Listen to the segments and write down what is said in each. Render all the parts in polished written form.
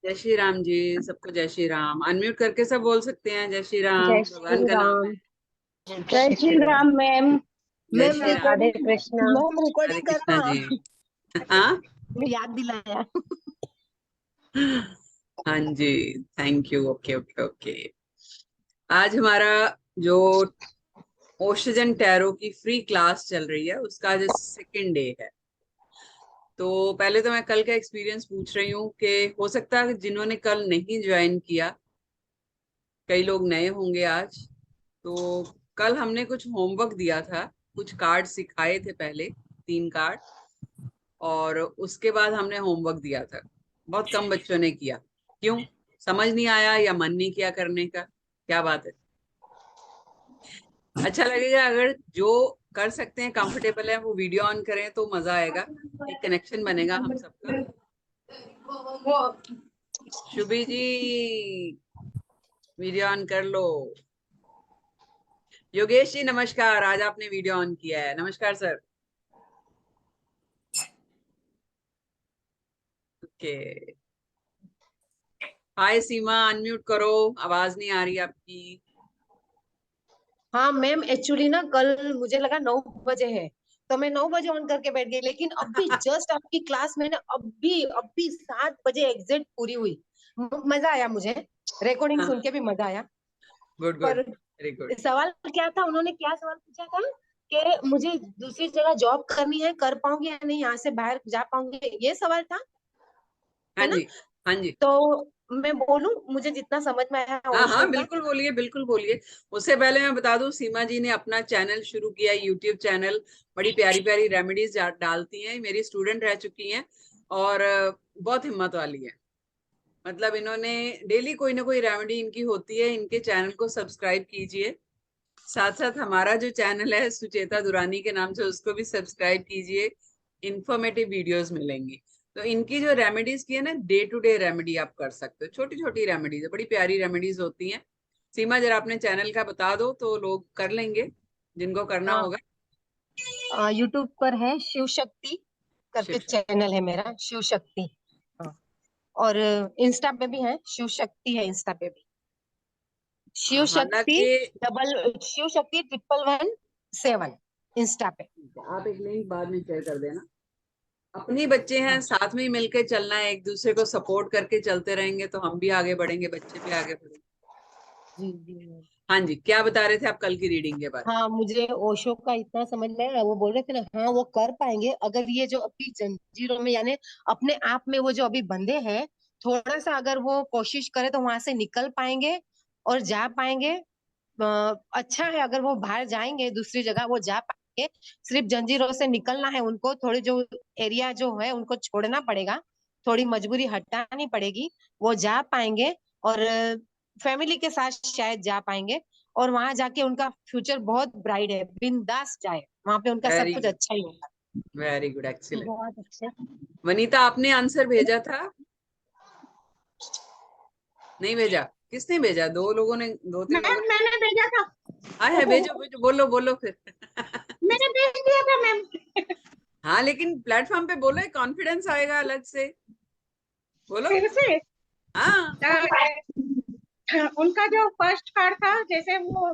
जय श्री राम जी। सबको जय श्री राम। अनम्यूट करके सब बोल सकते हैं जय श्री राम, जय भगवान श्री का नाम राम। है। जय श्री राम मैम। जय ma'am Shri Ram. Radhe Krishna. Ma'am Radhe recording Krishna करना। जी। हाँ याद दिलाया। हाँ जी। Thank you. Okay okay okay. आज हमारा जो ओशजन टैरो की फ्री क्लास चल रही है उसका आज सेकंड डे है। तो पहले तो मैं कल का एक्सपीरियंस पूछ रही हूँ कि हो सकता है जिन्होंने कल नहीं ज्वाइन किया, कई लोग नए होंगे आज। तो कल हमने कुछ होमवर्क दिया था, कुछ कार्ड सिखाए थे पहले, 3 कार्ड, और उसके बाद हमने होमवर्क दिया था। बहुत कम बच्चों ने किया। क्यों? समझ नहीं आया या मन नहीं किया करने का? क्या बात है? अच्छा लगेगा अगर जो कर सकते हैं, कंफर्टेबल है, वो वीडियो ऑन करें तो मजा आएगा, एक कनेक्शन बनेगा हम सबका। शुभी जी वीडियो ऑन कर लो। योगेश जी नमस्कार, आज आपने वीडियो ऑन किया है, नमस्कार सर। ओके। हाय सीमा, अनम्यूट करो, आवाज नहीं आ रही आपकी। हाँ मैम, एक्चुअली ना कल मुझे लगा 9 बजे है, तो मैं 9 बजे ऑन करके बैठ गई, लेकिन अभी जस्ट आपकी क्लास मैंने अभी 7 बजे एग्जैक्ट पूरी हुई। मजा आया मुझे, रिकॉर्डिंग सुन के भी मजा आया। गुड गुड, पर वेरी गुड। सवाल क्या था, उन्होंने क्या सवाल पूछा था कि मुझे दूसरी जगह जॉब करनी है, कर पाऊंगी या नहीं, यहाँ से बाहर जा पाऊंगी, ये सवाल था, हाँ है ना? जी, हाँ जी। तो मैं बोलूं, मुझे जितना समझ में आया हाँ ओशो हाँ, का। बिल्कुल बोलिए, बिल्कुल बोलिए। उससे पहले मैं बता दूं, सीमा जी ने अपना चैनल शुरू किया, यूट्यूब चैनल। बड़ी प्यारी प्यारी रेमेडीज डालती हैं, मेरी स्टूडेंट रह चुकी हैं, और बहुत हिम्मत वाली है। मतलब इन्होंने डेली कोई ना कोई रेमेडी इनकी होती है। इनके चैनल को सब्सक्राइब कीजिए। साथ साथ हमारा जो चैनल है सुचेता दुरानी के नाम से, उसको भी सब्सक्राइब कीजिए। इंफॉर्मेटिव वीडियोस मिलेंगी। तो इनकी जो रेमेडीज की है ना, डे टू डे रेमेडी आप कर सकते हो, छोटी छोटी रेमेडीज है, बड़ी प्यारी रेमेडीज होती हैं। सीमा जरा अपने चैनल का बता दो तो लोग कर लेंगे, जिनको करना हाँ, होगा। यूट्यूब पर है शिव शक्ति करके शिव। चैनल है मेरा, शिव शक्ति। हाँ, और इंस्टा पे भी है, शिव शक्ति है इंस्टा पे भी। शिव शक्ति हालांकि शिव शक्ति 1117 इंस्टा पे। आप एक लिंक बाद में शेयर कर देना। अपनी बच्चे हैं, हाँ साथ में ही मिलकर चलना है, एक दूसरे को सपोर्ट करके चलते रहेंगे तो हम भी आगे बढ़ेंगे, बच्चे भी आगे बढ़ेंगे। जी जी। हाँ जी, क्या बता रहे थे आप कल की रीडिंग के बारे हाँ, मुझे ओशो का इतना समझ में आया, वो बोल रहे थे ना, हाँ वो कर पाएंगे अगर ये जो अभी जंजीरों में, यानी अपने आप में वो जो अभी बंधे हैं, थोड़ा सा अगर वो कोशिश करे तो वहां से निकल पाएंगे और जा पाएंगे। अच्छा है अगर वो बाहर जाएंगे, दूसरी जगह वो जा पाएंगे। सिर्फ जंजीरों से निकलना है उनको, थोड़ी जो एरिया जो है उनको छोड़ना पड़ेगा, थोड़ी मजबूरी हटानी पड़ेगी, वो जा पाएंगे। और फैमिली के साथ शायद जा पाएंगे, और वहां जाके उनका फ्यूचर बहुत ब्राइट है, बिंदास जाए वहां पे, उनका में? सब वेरी कुछ गुड, अच्छा ही होगा। Very good, excellent. बहुत अच्छा। वनीता, आपने आंसर भेजा था? नहीं भेजा? किसने भेजा? दो लोगों ने, 2-3 लोगों मैम मैंने भेजा था। ने। हाँ है, भेजो भेजो, बोलो बोलो फिर। मैंने भेज दिया था मैम। हाँ लेकिन प्लेटफॉर्म पे बोलो, कॉन्फिडेंस आएगा अलग से। बोलो। फिर से हाँ उनका जो फर्स्ट कार्ड था, जैसे वो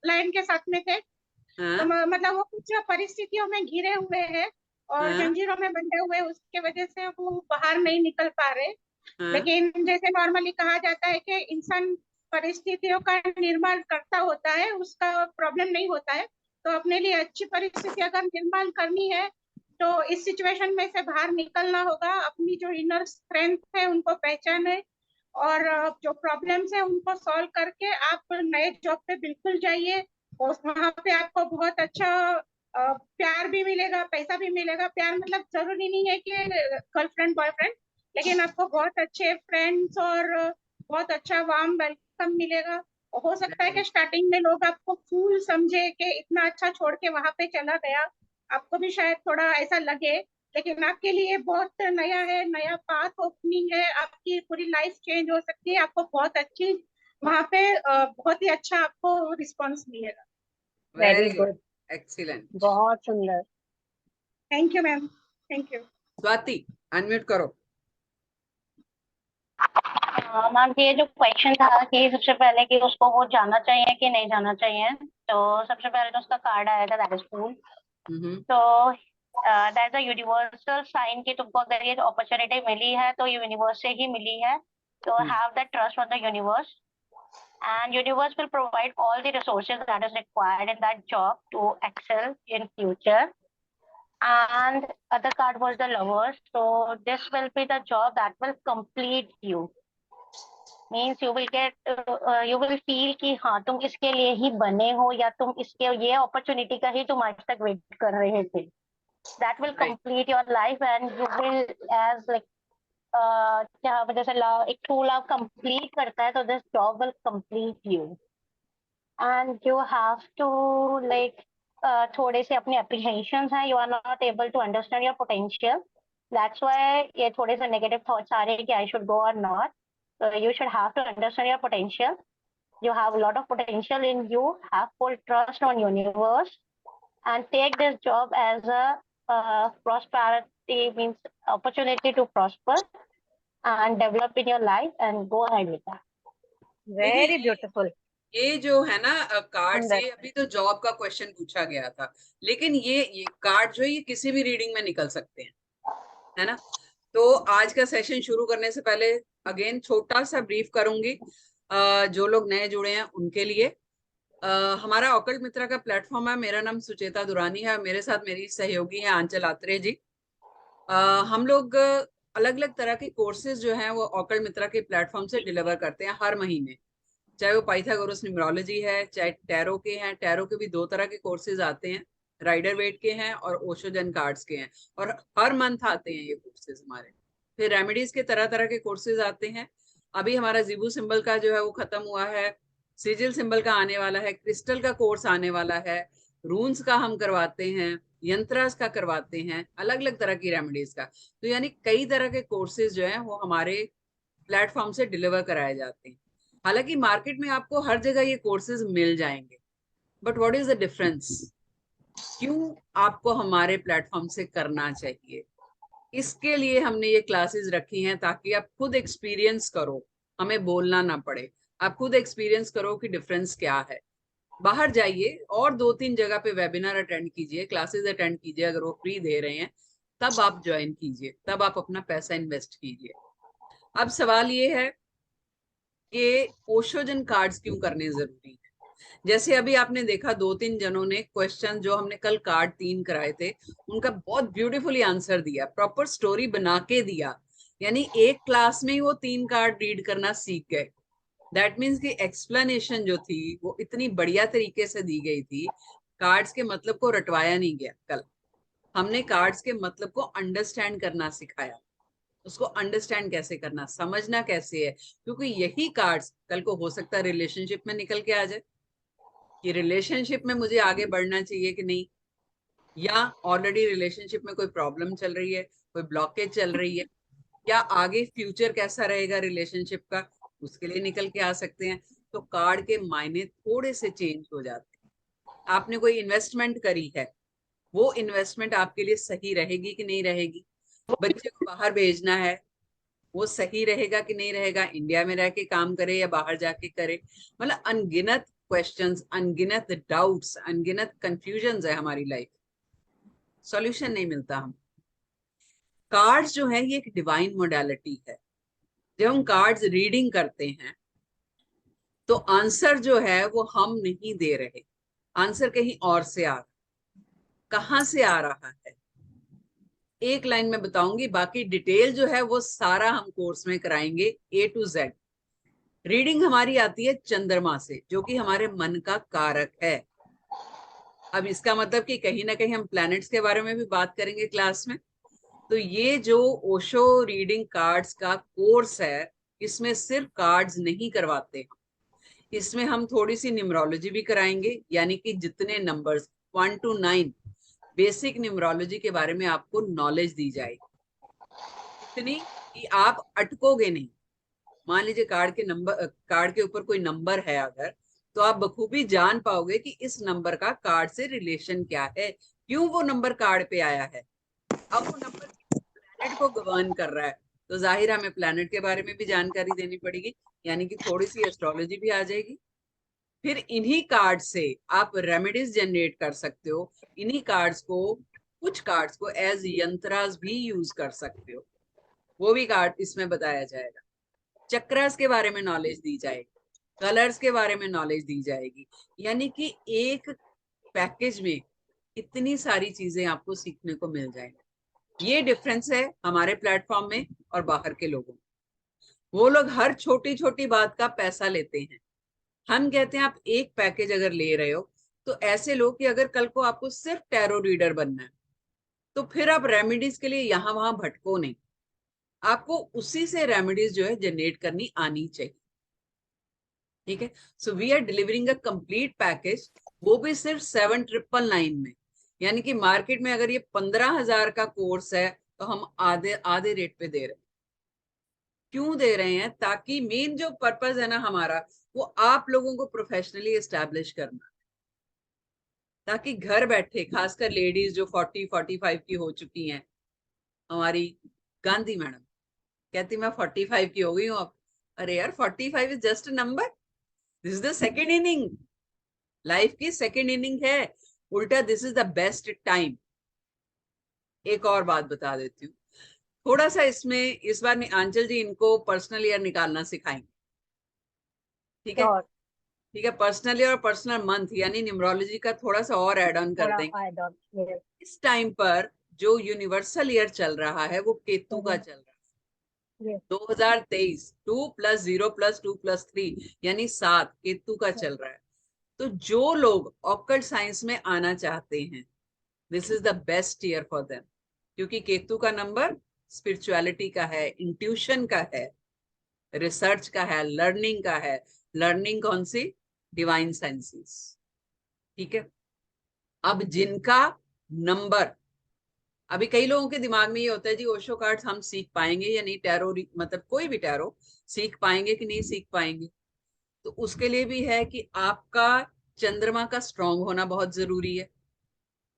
लाइन के साथ में थे, तो हाँ मतलब वो कुछ परिस्थितियों में घिरे हुए हैं और हाँ जंजीरों में बंधे हुए, उसके वजह से वो बाहर नहीं निकल पा रहे। हाँ। लेकिन जैसे नॉर्मली कहा जाता है कि इंसान परिस्थितियों का निर्माण करता होता है, उसका प्रॉब्लम नहीं होता है। तो अपने लिए अच्छी परिस्थिति अगर निर्माण करनी है, तो इस सिचुएशन में से बाहर निकलना होगा। अपनी जो इनर स्ट्रेंथ है उनको पहचाने, और जो प्रॉब्लम्स है उनको सॉल्व करके आप नए जॉब पे बिल्कुल जाइए। और वहां पे आपको बहुत अच्छा प्यार भी मिलेगा, पैसा भी मिलेगा। प्यार मतलब जरूरी नहीं है कि गर्लफ्रेंड बॉयफ्रेंड, लेकिन आपको बहुत अच्छे फ्रेंड्स और बहुत अच्छा वार्म वेलकम मिलेगा। हो सकता है कि स्टार्टिंग में लोग आपको फूल समझे कि इतना अच्छा छोड़ के वहां पे चला गया, आपको भी शायद थोड़ा ऐसा लगे। लेकिन आपके लिए बहुत नया है, नया पाथ ओपनिंग है, आपकी पूरी लाइफ चेंज हो सकती है। आपको बहुत अच्छी वहां पे बहुत ही अच्छा आपको रिस्पॉन्स मिलेगा। Very very good, good. Excellent. बहुत सुंदर। Thank you ma'am, thank you. Swati, unmute करो। मैम ये जो क्वेश्चन था कि सबसे पहले कि उसको वो जाना चाहिए कि नहीं जाना चाहिए, तो सबसे पहले तो उसका कार्ड आया था, दैट इज कूल। तो that is a universal sign कि तुमको अगर ये अपॉर्चुनिटी मिली है तो यूनिवर्स से ही मिली है, तो have that trust on the universe and universe will provide all the resources that is required in that job to excel in future. And other card was the lovers, so this will be the job that will complete you, means you will get you will feel कि हाँ तुम इसके लिए ही बने हो या तुम इसके ये अपॉर्चुनिटी का ही तुम आज तक वेट कर रहे थे. That will complete your life and you will as like क्या जैसे लव एक ट्रू लव कंप्लीट करता है, तो this job will complete you. And you have to like थोड़े से अपने एप्रीहेंशंस हैं, you are not able to understand your potential, that's why ये थोड़े से नेगेटिव थॉट्स आ रहे हैं कि आई शुड गो और not. So you should have to understand your potential. You have a lot of potential in you. Have full trust on universe and take this job as a prosperity, means opportunity to prosper and develop in your life and go ahead with that. Very beautiful. ये जो है ना card से अभी तो job का question पूछा गया था, लेकिन ये कार्ड जो है ये किसी भी रीडिंग में निकल सकते हैं, है ना. तो आज का सेशन शुरू करने से पहले अगेन छोटा सा ब्रीफ करूंगी जो लोग नए जुड़े हैं उनके लिए. हमारा ऑकल्ट मित्रा का प्लेटफॉर्म है. मेरा नाम सुचेता दुरानी है, मेरे साथ मेरी सहयोगी है आंचल आत्रे जी. हम लोग अलग अलग तरह के कोर्सेज जो हैं वो ऑकल्ट मित्रा के प्लेटफॉर्म से डिलीवर करते हैं हर महीने, चाहे वो पाइथागोरस न्यूमरोलॉजी है, चाहे टैरो के हैं. टैरो के भी 2 तरह के कोर्सेज आते हैं, राइडर वेट के हैं और ओशोजन कार्ड्स के हैं, और हर मंथ आते हैं ये कोर्सेज हमारे. फिर रेमेडीज के तरह तरह के कोर्सेज आते हैं. अभी हमारा जीबू सिंबल का जो है वो खत्म हुआ है, सिजिल सिंबल का आने वाला है, क्रिस्टल का कोर्स आने वाला है, रून्स का हम करवाते हैं, यंत्रास का करवाते हैं, अलग अलग तरह की रेमेडीज का. तो यानी कई तरह के कोर्सेज जो है वो हमारे प्लेटफॉर्म से डिलीवर कराए जाते हैं. हालांकि मार्केट में आपको हर जगह ये कोर्सेज मिल जाएंगे, but what is the difference, क्यों आपको हमारे प्लेटफॉर्म से करना चाहिए? इसके लिए हमने ये क्लासेस रखी हैं ताकि आप खुद एक्सपीरियंस करो, हमें बोलना ना पड़े. आप खुद एक्सपीरियंस करो कि डिफरेंस क्या है. बाहर जाइए और 2-3 जगह पे वेबिनार अटेंड कीजिए, क्लासेस अटेंड कीजिए, अगर वो फ्री दे रहे हैं तब आप ज्वाइन कीजिए, तब आप अपना पैसा इन्वेस्ट कीजिए. अब सवाल ये है कि ओशोजन कार्ड्स क्यों करने जरूरी है. जैसे अभी आपने देखा 2-3 जनों ने क्वेश्चन जो हमने कल कार्ड 3 कराए थे उनका बहुत ब्यूटीफुली आंसर दिया, प्रॉपर स्टोरी बना के दिया. यानी एक क्लास में ही वो 3 कार्ड रीड करना सीख गए. दैट मीन्स कि एक्सप्लेनेशन जो थी वो इतनी बढ़िया तरीके से दी गई थी, कार्ड्स के मतलब को रटवाया नहीं गया. कल हमने कार्ड्स के मतलब को अंडरस्टैंड करना सिखाया, उसको अंडरस्टैंड कैसे करना, समझना कैसे है, क्योंकि यही कार्ड्स कल को हो सकता है रिलेशनशिप में निकल के आ जाए कि रिलेशनशिप में मुझे आगे बढ़ना चाहिए कि नहीं, या ऑलरेडी रिलेशनशिप में कोई प्रॉब्लम चल रही है, कोई ब्लॉकेज चल रही है, या आगे फ्यूचर कैसा रहेगा रिलेशनशिप का, उसके लिए निकल के आ सकते हैं. तो कार्ड के मायने थोड़े से चेंज हो जाते हैं. आपने कोई इन्वेस्टमेंट करी है, वो इन्वेस्टमेंट आपके लिए सही रहेगी कि नहीं रहेगी. बच्चे को बाहर भेजना है, वो सही रहेगा कि नहीं रहेगा, इंडिया में रह के काम करे या बाहर जाके करे. मतलब अनगिनत क्वेश्चंस, अनगिनत डाउट्स, अनगिनत कंफ्यूजन्स है हमारी लाइफ, सॉल्यूशन नहीं मिलता. हम कार्ड्स जो है ये एक डिवाइन मोडालिटी है. जब हम कार्ड्स रीडिंग करते हैं तो आंसर जो है वो हम नहीं दे रहे, आंसर कहीं और से आ रहा. कहां से आ रहा है एक लाइन में बताऊंगी, बाकी डिटेल जो है वो सारा हम कोर्स में कराएंगे A to Z. रीडिंग हमारी आती है चंद्रमा से, जो कि हमारे मन का कारक है. अब इसका मतलब कि कहीं ना कहीं हम प्लैनेट्स के बारे में भी बात करेंगे क्लास में. तो ये जो ओशो रीडिंग कार्ड्स का कोर्स है, इसमें सिर्फ कार्ड्स नहीं करवाते, इसमें हम थोड़ी सी न्यूमरोलॉजी भी कराएंगे, यानी कि जितने नंबर्स 1 to 9 बेसिक न्यूमरोलॉजी के बारे में आपको नॉलेज दी जाएगी, इतनी कि आप अटकोगे नहीं. मान लीजिए कार्ड के ऊपर कोई नंबर है अगर, तो आप बखूबी जान पाओगे कि इस नंबर का कार्ड से रिलेशन क्या है, क्यों वो नंबर कार्ड पे आया है, अब वो नंबर प्लैनेट को गवर्न कर रहा है, तो जाहिर है हमें प्लैनेट के बारे में भी जानकारी देनी पड़ेगी, यानी कि थोड़ी सी एस्ट्रोलॉजी भी आ जाएगी। फिर इन्हीं कार्ड से आप रेमेडीज जनरेट कर सकते हो। इन्हीं कार्ड्स को, कुछ कार्ड्स को एज यंत्रास भी यूज कर सकते हो, वो भी कार्ड इसमें बताया जाएगा। चक्रास के बारे में नॉलेज दी जाएगी, कलर्स के बारे में नॉलेज दी जाएगी, यानी कि एक पैकेज में इतनी सारी चीजें आपको सीखने को मिल जाएंगी। ये डिफरेंस है हमारे प्लेटफॉर्म में और बाहर के लोगों में। वो लोग हर छोटी छोटी बात का पैसा लेते हैं। हम कहते हैं आप एक पैकेज अगर ले रहे हो तो ऐसे लो कि अगर कल को आपको सिर्फ टैरो रीडर बनना है तो फिर आप रेमेडीज के लिए यहां वहां भटको नहीं, आपको उसी से रेमेडीज जो है जनरेट करनी आनी चाहिए। ठीक है, so we are delivering a complete package, वो भी सिर्फ 7,999 में। यानी कि मार्केट में अगर ये 15,000 का कोर्स है तो हम आधे आधे रेट पे दे रहे हैं। क्यों दे रहे हैं? ताकि मेन जो पर्पस है ना हमारा, वो आप लोगों को प्रोफेशनली एस्टैब्लिश करना, ताकि घर बैठे, खासकर लेडीज जो 40-45 की हो चुकी हैं, हमारी गांधी मैडम कहती मैं 45 की हो गई हूँ अब। अरे यार 45 is just a number, this is the second inning, life की सेकेंड इनिंग है। उल्टा this is the best time. एक और बात बता देती हूँ, थोड़ा सा इसमें इस बार आंचल जी इनको पर्सनल ईयर निकालना सिखाएंगे। ठीक है, ठीक है, पर्सनल ईयर और पर्सनल मंथ यानी न्यूमरोलॉजी का थोड़ा सा और ऐड ऑन कर देंगे। इस टाइम पर जो यूनिवर्सल ईयर चल रहा है वो केतु का चल रहा है। 2023 2+0+2+3 यानी 7 केतु का चल रहा है। तो जो लोग ऑकल्ट साइंस में आना चाहते हैं, this is the best year for them, क्योंकि केतु का नंबर स्पिरिचुअलिटी का है, इंट्यूशन का है, रिसर्च का है, लर्निंग का है। लर्निंग कौन सी? Divine sciences. ठीक है, अब जिनका नंबर, अभी कई लोगों के दिमाग में ये होता है जी ओशो कार्ड्स हम सीख पाएंगे या नहीं, टैरो मतलब कोई भी टैरो सीख पाएंगे कि नहीं सीख पाएंगे। तो उसके लिए भी है कि आपका चंद्रमा का स्ट्रांग होना बहुत जरूरी है।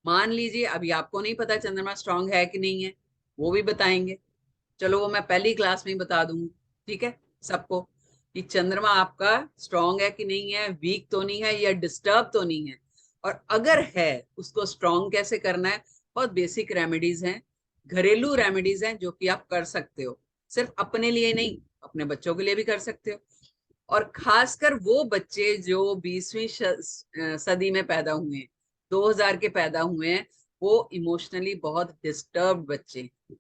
मान लीजिए अभी आपको नहीं पता चंद्रमा स्ट्रांग है कि नहीं है, वो भी बताएंगे। चलो वो मैं पहली क्लास में ही बता दूंगी, ठीक है, सबको, कि चंद्रमा आपका स्ट्रांग है कि नहीं है, वीक तो नहीं है या डिस्टर्ब तो नहीं है, और अगर है उसको स्ट्रांग कैसे करना है। बहुत बेसिक रेमेडीज हैं, घरेलू रेमेडीज हैं जो कि आप कर सकते हो, सिर्फ अपने लिए नहीं, अपने बच्चों के लिए भी कर सकते हो। और खासकर वो बच्चे जो 20वीं सदी में पैदा हुए हैं, 2000 के पैदा हुए हैं, वो इमोशनली बहुत डिस्टर्ब बच्चे हैं।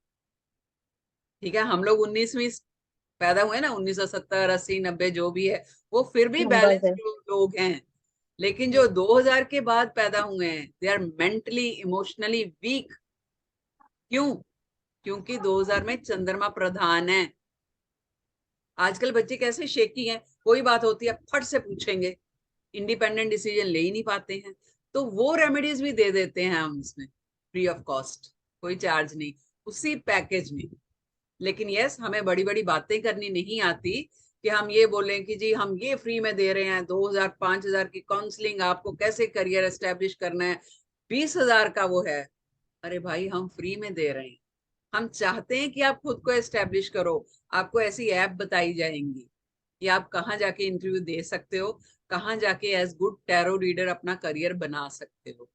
ठीक है, हम लोग 19वीं पैदा हुए ना, 1970, 80, 90 जो भी है, वो फिर भी बैलेंस्ड लोग हैं। लेकिन जो 2000 के बाद पैदा हुए हैं, they are mentally emotionally weak. क्यों? क्योंकि 2000 में चंद्रमा प्रधान है। आजकल बच्चे कैसे शेकी हैं, कोई बात होती है फट से पूछेंगे, इंडिपेंडेंट डिसीजन ले ही नहीं पाते हैं। तो वो रेमेडीज भी दे देते हैं हम इसमें फ्री ऑफ कॉस्ट, कोई चार्ज नहीं, उसी पैकेज में। लेकिन यस, हमें बड़ी बड़ी बातें करनी नहीं आती कि हम ये बोलें कि जी हम ये फ्री में दे रहे हैं, 2000-5000 की काउंसलिंग, आपको कैसे करियर एस्टेब्लिश करना है, 20,000 का वो है। अरे भाई हम फ्री में दे रहे हैं, हम चाहते हैं कि आप खुद को एस्टेब्लिश करो। आपको ऐसी ऐप बताई जाएंगी कि आप कहाँ जाके इंटरव्यू दे सकते हो, कहाँ जाके एज गुड टैरो रीडर अपना करियर बना सकते हो,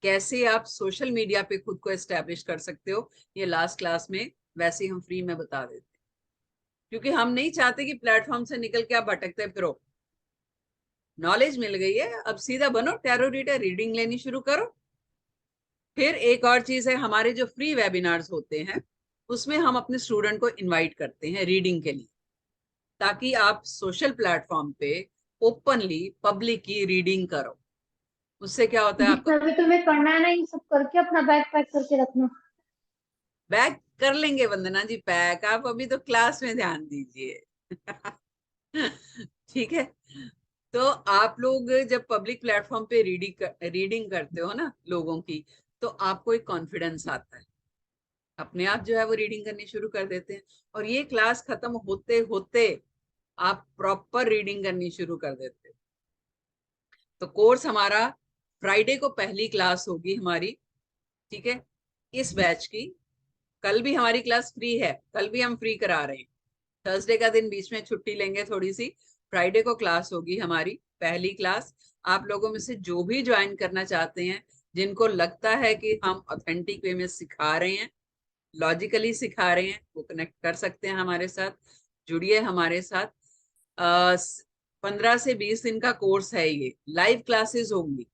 कैसे आप सोशल मीडिया पे खुद को एस्टेब्लिश कर सकते हो। ये लास्ट क्लास में वैसे ही हम फ्री में बता देते हैं, क्योंकि हम नहीं चाहते कि प्लेटफॉर्म से निकल के आप भटकते फिरो। नॉलेज मिल गई है, अब सीधा बनो टैरो रीडर, रीडिंग लेनी शुरू करो। फिर एक और चीज है, हमारे जो फ्री वेबिनार्स होते हैं उसमें हम अपने स्टूडेंट को इनवाइट करते हैं रीडिंग के लिए, ताकि आप सोशल प्लेटफॉर्म पे ओपनली पब्लिक की रीडिंग करो। उससे क्या होता है, आपका अभी तुम्हें करना है ना, ये सब करके अपना बैग पैक करके रखना। बैग कर लेंगे वंदना जी पैक, आप अभी तो क्लास में ध्यान दीजिए। ठीक है, तो आप लोग जब पब्लिक प्लेटफॉर्म पे रीडिंग करते हो ना लोगों की, तो आपको एक कॉन्फिडेंस आता है, अपने आप जो है वो रीडिंग करनी शुरू कर देते हैं। और ये क्लास खत्म होते होते आप प्रॉपर रीडिंग करनी शुरू कर देते हो। तो कोर्स हमारा फ्राइडे को पहली क्लास होगी हमारी, ठीक है, इस बैच की। कल भी हमारी क्लास फ्री है, कल भी हम फ्री करा रहे हैं। थर्सडे का दिन बीच में छुट्टी लेंगे थोड़ी सी, फ्राइडे को क्लास होगी हमारी पहली क्लास। आप लोगों में से जो भी ज्वाइन करना चाहते हैं, जिनको लगता है कि हम ऑथेंटिक वे में सिखा रहे हैं, लॉजिकली सिखा रहे हैं, वो कनेक्ट कर सकते हैं हमारे साथ, जुड़िए हमारे साथ। 15 से 20 दिन का कोर्स है, ये लाइव क्लासेस होंगी।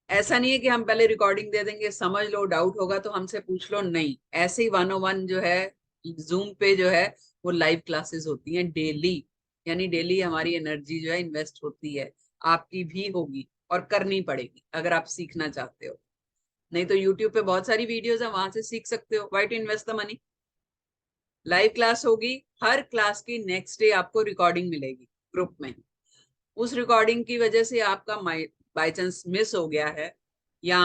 ऐसा नहीं है कि हम पहले रिकॉर्डिंग दे देंगे, समझ लो, डाउट होगा तो हमसे पूछ लो, नहीं। ऐसे ही 101 जो है जूम पे जो है वो लाइव क्लासेस होती हैं डेली, यानी डेली हमारी एनर्जी जो है इन्वेस्ट होती है, आपकी भी होगी और करनी पड़ेगी अगर आप सीखना चाहते हो। नहीं तो यूट्यूब पे बहुत सारी वीडियोस है, वहां से सीख सकते हो। Why to invest the money? Live class होगी, हर क्लास की नेक्स्ट डे आपको रिकॉर्डिंग मिलेगी ग्रुप में। उस रिकॉर्डिंग की वजह से आपका बाई चांस मिस हो गया है या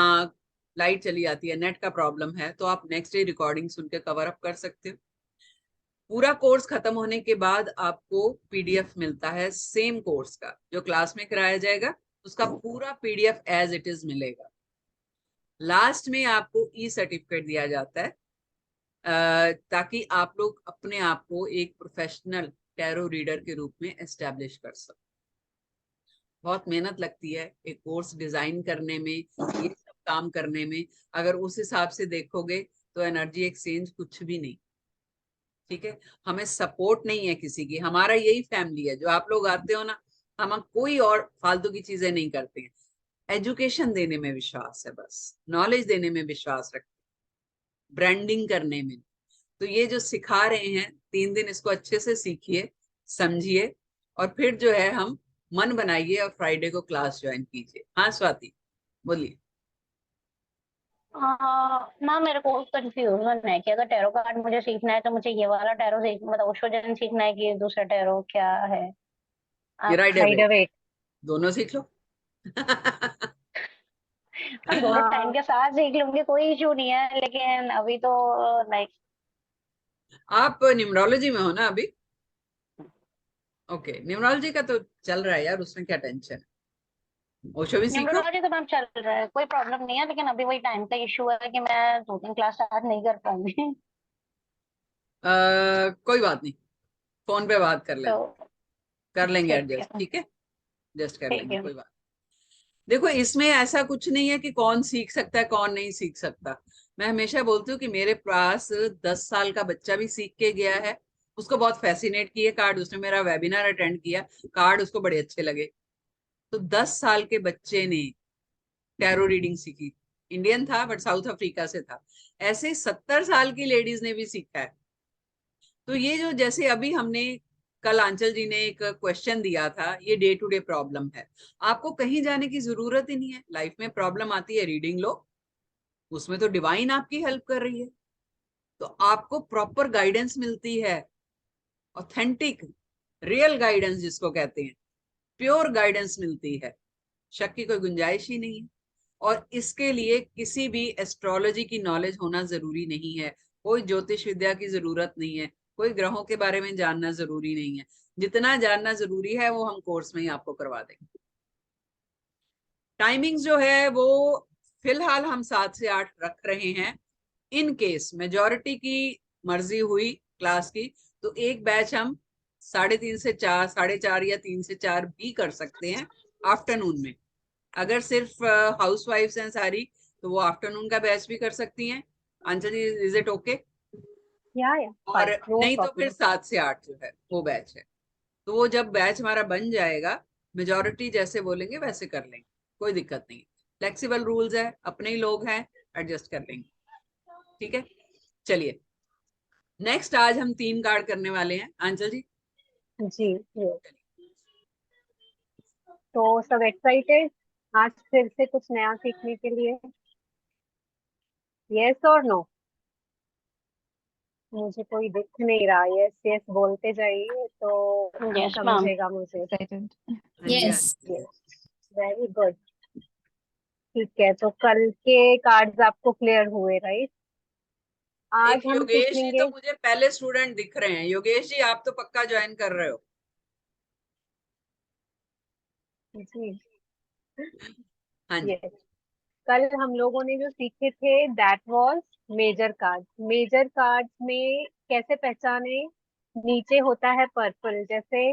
लाइट चली जाती है, नेट का प्रॉब्लम है, तो आप नेक्स्ट डे रिकॉर्डिंग सुन के कवर अप कर सकते हो। पूरा कोर्स खत्म होने के बाद आपको पीडीएफ मिलता है सेम कोर्स का, जो क्लास में कराया जाएगा उसका पूरा पीडीएफ एज इट इज मिलेगा। लास्ट में आपको ई सर्टिफिकेट दिया जाता है, ताकि आप लोग अपने आप को एक प्रोफेशनल टैरो रीडर के रूप में एस्टेब्लिश कर सको। बहुत मेहनत लगती है एक कोर्स डिजाइन करने में, ये सब काम करने में। अगर उस हिसाब से देखोगे तो एनर्जी एक्सचेंज कुछ भी नहीं, ठीक है। हमें सपोर्ट नहीं है किसी की, हमारा यही फैमिली है। जो आप लोग आते हो ना, हम कोई और फालतू की चीजें नहीं करते हैं। एजुकेशन देने में विश्वास है, बस नॉलेज देने में विश्वास रखते हैं, ब्रांडिंग करने में। तो ये जो सिखा रहे हैं 3 दिन, इसको अच्छे से सीखिए, समझिए, और फिर जो है हम मन बनाइए और फ्राइडे को क्लास ज्वाइन कीजिए। हाँ स्वाति बोलिए। मैम मेरे को कंफ्यूजन है कि अगर टैरो कार्ड मुझे सीखना है तो मुझे ये वाला टैरो मतलब ओशो जन सीखना है कि दूसरा टैरो क्या है? ये राइडर राइडर वेट। दोनों सीख लो। हम दोनों टाइम के साथ सीख लूंगी, कोई इशू नहीं है, लेकिन अभी तो लाइक। आप न्यूमरोलॉजी में हो ना अभी? ओके, न्यूमरोलॉजी का तो चल रहा है यार, उसमें क्या टेंशन है, ओशो भी सीखो। न्यूमरोलॉजी तो मैम चल रहा है, कोई प्रॉब्लम नहीं है, लेकिन अभी वही टाइम का इशू है कि मैं 2-3 क्लास स्टार्ट नहीं कर पाऊंगी। कोई बात नहीं, फोन पे बात कर लेना, तो कर लेंगे ठीक एडजस्ट, है। ठीक है, एडजस्ट कर ठीक लेंगे, है। कोई बात। देखो इसमें ऐसा कुछ नहीं है कि कौन सीख सकता है कौन नहीं सीख सकता। मैं हमेशा बोलती हूँ कि मेरे पास 10 साल का बच्चा भी सीख के गया है, उसको बहुत फैसिनेट किए कार्ड, उसने मेरा वेबिनार अटेंड किया, कार्ड उसको बड़े अच्छे लगे। तो 10 साल के बच्चे ने टैरो रीडिंग सीखी, इंडियन था बट साउथ अफ्रीका से था। ऐसे 70 साल की लेडीज ने भी सीखा है। तो ये जो जैसे अभी हमने कल आंचल जी ने एक क्वेश्चन दिया था, ये डे टू डे प्रॉब्लम है, आपको कहीं जाने की जरूरत ही नहीं है। लाइफ में प्रॉब्लम आती है, रीडिंग लो, उसमें तो डिवाइन आपकी हेल्प कर रही है, तो आपको प्रॉपर गाइडेंस मिलती है, ऑथेंटिक रियल गाइडेंस जिसको कहते हैं, प्योर गाइडेंस मिलती है, शक की कोई गुंजाइश ही नहीं है। और इसके लिए किसी भी एस्ट्रोलॉजी की नॉलेज होना जरूरी नहीं है, कोई ज्योतिष विद्या की जरूरत नहीं है, कोई ग्रहों के बारे में जानना जरूरी नहीं है। जितना जानना जरूरी है वो हम कोर्स में ही आपको करवा देंगे। टाइमिंग्स जो है वो फिलहाल हम 7 से 8 रख रहे हैं। इन केस मेजॉरिटी की मर्जी हुई क्लास की तो एक बैच हम 3:30 से 4, 4:30 या 3 से 4 भी कर सकते हैं आफ्टरनून में। अगर सिर्फ हाउस वाइफ्स हैं सारी, तो वो आफ्टरनून का बैच भी कर सकती हैं। Anjali, is it okay? या और नो नहीं तो फिर प्रॉब्लम। 7 से 8 जो है वो बैच है। तो वो जब बैच हमारा बन जाएगा, मेजोरिटी जैसे बोलेंगे वैसे कर लेंगे, कोई दिक्कत नहीं। फ्लेक्सिबल रूल्स है, अपने ही लोग हैं, एडजस्ट कर लेंगे, ठीक है। चलिए नेक्स्ट, आज हम 3 कार्ड करने वाले हैं आंचल जी। जी जी। तो सब एक्साइटेड आज फिर से कुछ नया सीखने के लिए? यस और नो? मुझे कोई दिख नहीं रहा, यस यस बोलते जाइए तो यस मैम। समझेगा मुझे। excited. हाँ जी, हाँ Yes. जी। Very good. ठीक है, तो कल के कार्ड्स आपको क्लियर हुए, राइट? एक आज हम योगेश जी तो सीखेंगे। मुझे पहले स्टूडेंट दिख रहे हैं। योगेश जी आप तो पक्का ज्वाइन कर रहे हो। जी हाँ जी। यस। कल हम लोगों ने जो सीखे थे that was major card. Major card में कैसे पहचाने, नीचे होता है पर्पल, जैसे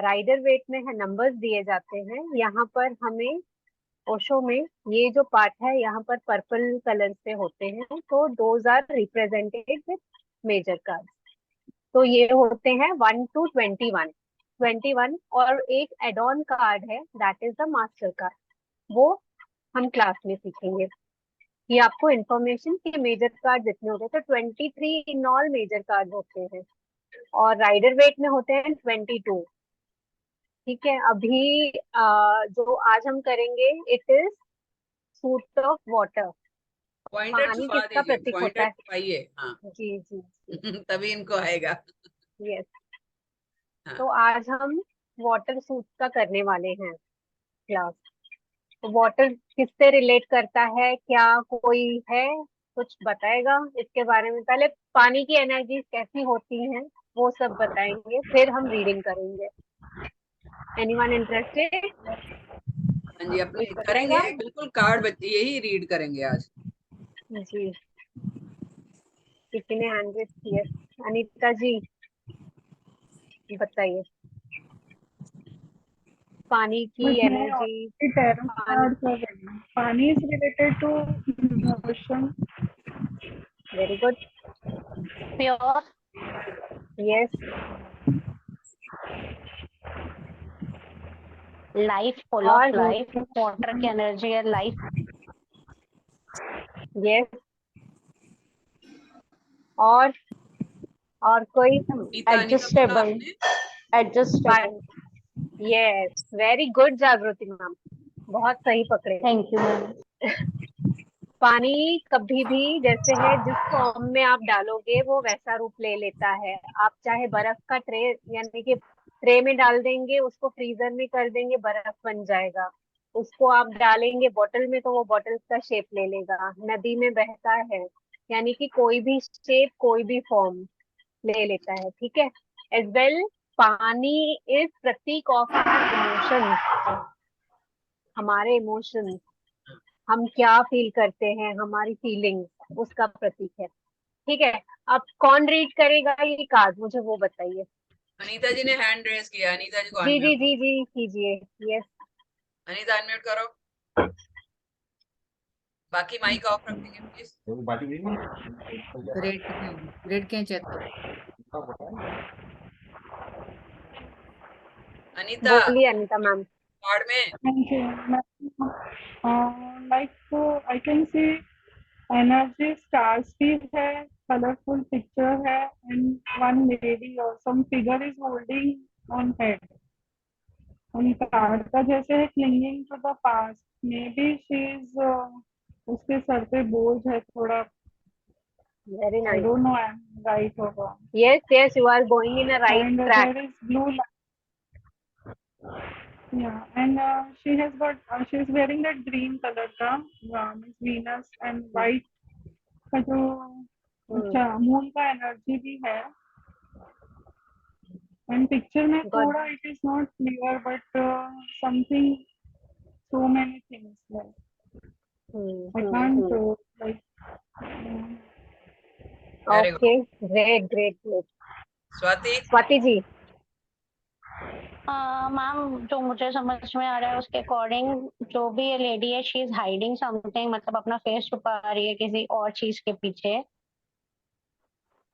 राइडर वेट में है नंबर्स दिए जाते हैं, यहाँ पर हमें ओशो में ये जो पार्ट है यहाँ पर पर्पल कलर से होते हैं, तो those are represented with major card. तो ये होते हैं 1 to 21, 21। और एक एड ऑन कार्ड है that is the master card, वो हम क्लास में सीखेंगे। ये आपको इन्फॉर्मेशन कि मेजर कार्ड जितने होते हैं, तो 23 इन ऑल मेजर कार्ड होते हैं, और राइडर वेट में होते हैं 22। ठीक है, अभी जो आज हम करेंगे it is suit of water. Pointer पानी छुपा किसका दीजिए, प्रतीक होता पॉइंटर है? छुपाइए। हाँ जी जी जी, तभी इनको आएगा। यस। हाँ। तो आज हम वाटर सूट का करने वाले हैं क्लास। तो वाटर किससे रिलेट करता है, क्या कोई है कुछ बताएगा इसके बारे में? पहले पानी की एनर्जी कैसी होती हैं वो सब बताएंगे, फिर हम रीडिंग करेंगे। Anyone interested? हाँ जी, अपने कोई करेंगे बताएगा? बिल्कुल, कार्ड बच्चे यही रीड करेंगे आज। जी, किसी ने हैंड रेज किया? अनीता जी बताइए। पानी की बस मैं एनर्जी। ऑलरेडी टैरो पानी, कार्ड कर रही हूँ। पानी is related to emotion. Very good, pure, yes. Life, full of और लाइफ, वाटर की एनर्जी है लाइफ। यस, और कोई? अनीता बोला एडजस्टेबल, आपने? Adjustable. Yes, very good Jagriti ma'am, बहुत सही पकड़े। Thank you ma'am. पानी कभी भी जैसे है, जिस फॉर्म में आप डालोगे वो वैसा रूप ले लेता है। आप चाहे बर्फ का ट्रे, यानी कि ट्रे में डाल देंगे, उसको फ्रीजर में कर देंगे, बर्फ बन जाएगा। उसको आप डालेंगे बॉटल में तो वो बॉटल का शेप ले लेगा। नदी में बहता है, यानी कि कोई भी शेप, कोई भी फॉर्म ले लेता है। ठीक है, एज वेल पानी इज प्रतीक ऑफ आवर इमोशंस। हमारे इमोशंस, हम क्या फील करते हैं, हमारी फीलिंग्स, उसका प्रतीक है। ठीक है, अब कौन रीड करेगा ये कार्ड, मुझे वो बताइए। अनीता जी ने हैंड रेज किया, अनीता जी को जी जी अनम्यूट। जी जी कीजिए, यस। अनीता अनम्यूट करो, बाकी माइक ऑफ रखेंगे प्लीज। ग्रेड ग्रेड क्या चेक करो। अनीता बोलिए अनीता मैम। कार्ड में Thank you. Like so I can see energy star speed है, colorful picture है, and one lady or some figure is holding on head. उन कार्ड का जैसे है clinging to the past. Maybe she is उसके सर पे बोझ है थोड़ा. Very I nice, don't know I'm right or wrong. Yes yes, you are going in a right And track. there is blue light. Yeah, and she has got she is wearing that green color का Miss Venus and white का जो अच्छा moon का energy भी है। And picture में good, थोड़ा it is not clear but something so many things like I can't like very good. Okay, great great great. Swati Swati ji. Ma'am जो मुझे समझ में आ रहा है उसके अकॉर्डिंग, जो भी ये लेडी है शी इज हाइडिंग समथिंग, मतलब अपना फेस छुपा रही है किसी और चीज के पीछे।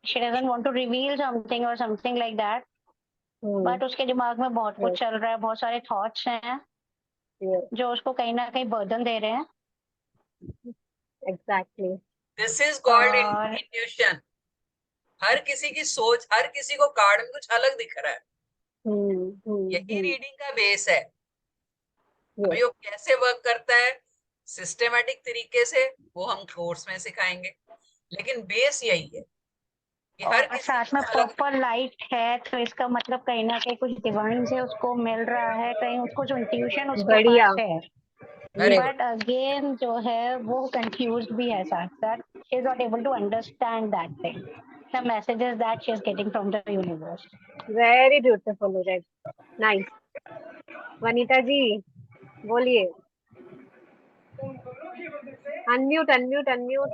She doesn't want to reveal something और समथिंग लाइक दैट, बट उसके दिमाग में बहुत कुछ चल रहा है, बहुत सारे थॉट्स हैं जो उसको कहीं ना कहीं बर्डन दे रहे हैं। एग्जैक्टली, दिस इज कॉल्ड और इंट्यूशन। हर किसी की सोच, हर किसी को कार्ड में कुछ अलग दिख रहा है, यही रीडिंग का बेस है। अभी वो कैसे वर्क करता है सिस्टेमेटिक तरीके से वो हम कोर्स में सिखाएंगे, लेकिन बेस यही है कि हर और किसी साथ में को अलग। प्रॉपर लाइट है, तो इसका मतलब कहीं ना कहीं कुछ डिवाइन से उसको मिल रहा है, कहीं उसको जो इंट्यूशन उसके बढ़िया, पास है। Very good. बट अगेन जो है वो कंफ्यूज्ड भी है साथ साथ। She is not able to understand that thing, the messages that she is getting from the universe. Very beautiful, red, nice. Vanita ji बोलिए। Unmute unmute unmute.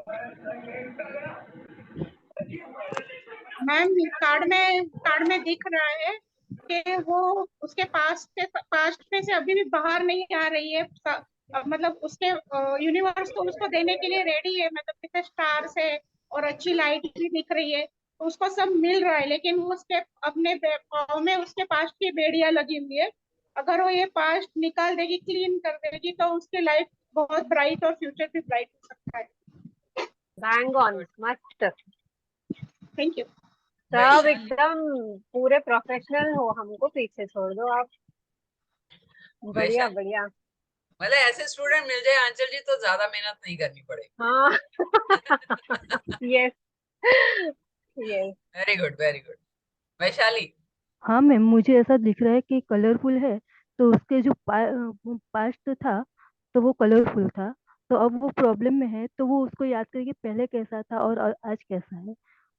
Ma'am card में दिख रहा है कि वो उसके पास्ट में से अभी भी बाहर नहीं आ रही है। मतलब उसके यूनिवर्स तो उसको देने के लिए रेडी है, मतलब कितने स्टार्स है और अच्छी लाइट भी दिख रही है, तो उसको सब मिल रहा है, लेकिन वो उसके अपने पाँव में उसके पास्ट की बेड़ियां लगी हुई है। अगर वो ये पास्ट निकाल देगी, क्लीन कर देगी, तो उसकी लाइफ बहुत ब्राइट और फ्यूचर भी ब्राइट हो सकता है। बैंग ऑन, मस्त। Thank you. सब एकदम पूरे प्रोफेशनल हो, हमको पीछे छोड़ दो आप। बढ़िया बढ़िया। मतलब ऐसे स्टूडेंट मिल जाए आंचल जी तो ज्यादा मेहनत नहीं करनी पड़े। हाँ। Yes yes. Very good very good. Vaishali. हाँ मैम, मुझे ऐसा दिख रहा है कि कलरफुल है, तो उसके जो पास्ट था तो वो कलरफुल था, तो अब वो प्रॉब्लम में है, तो वो उसको याद करेगी पहले कैसा था और आज कैसा है।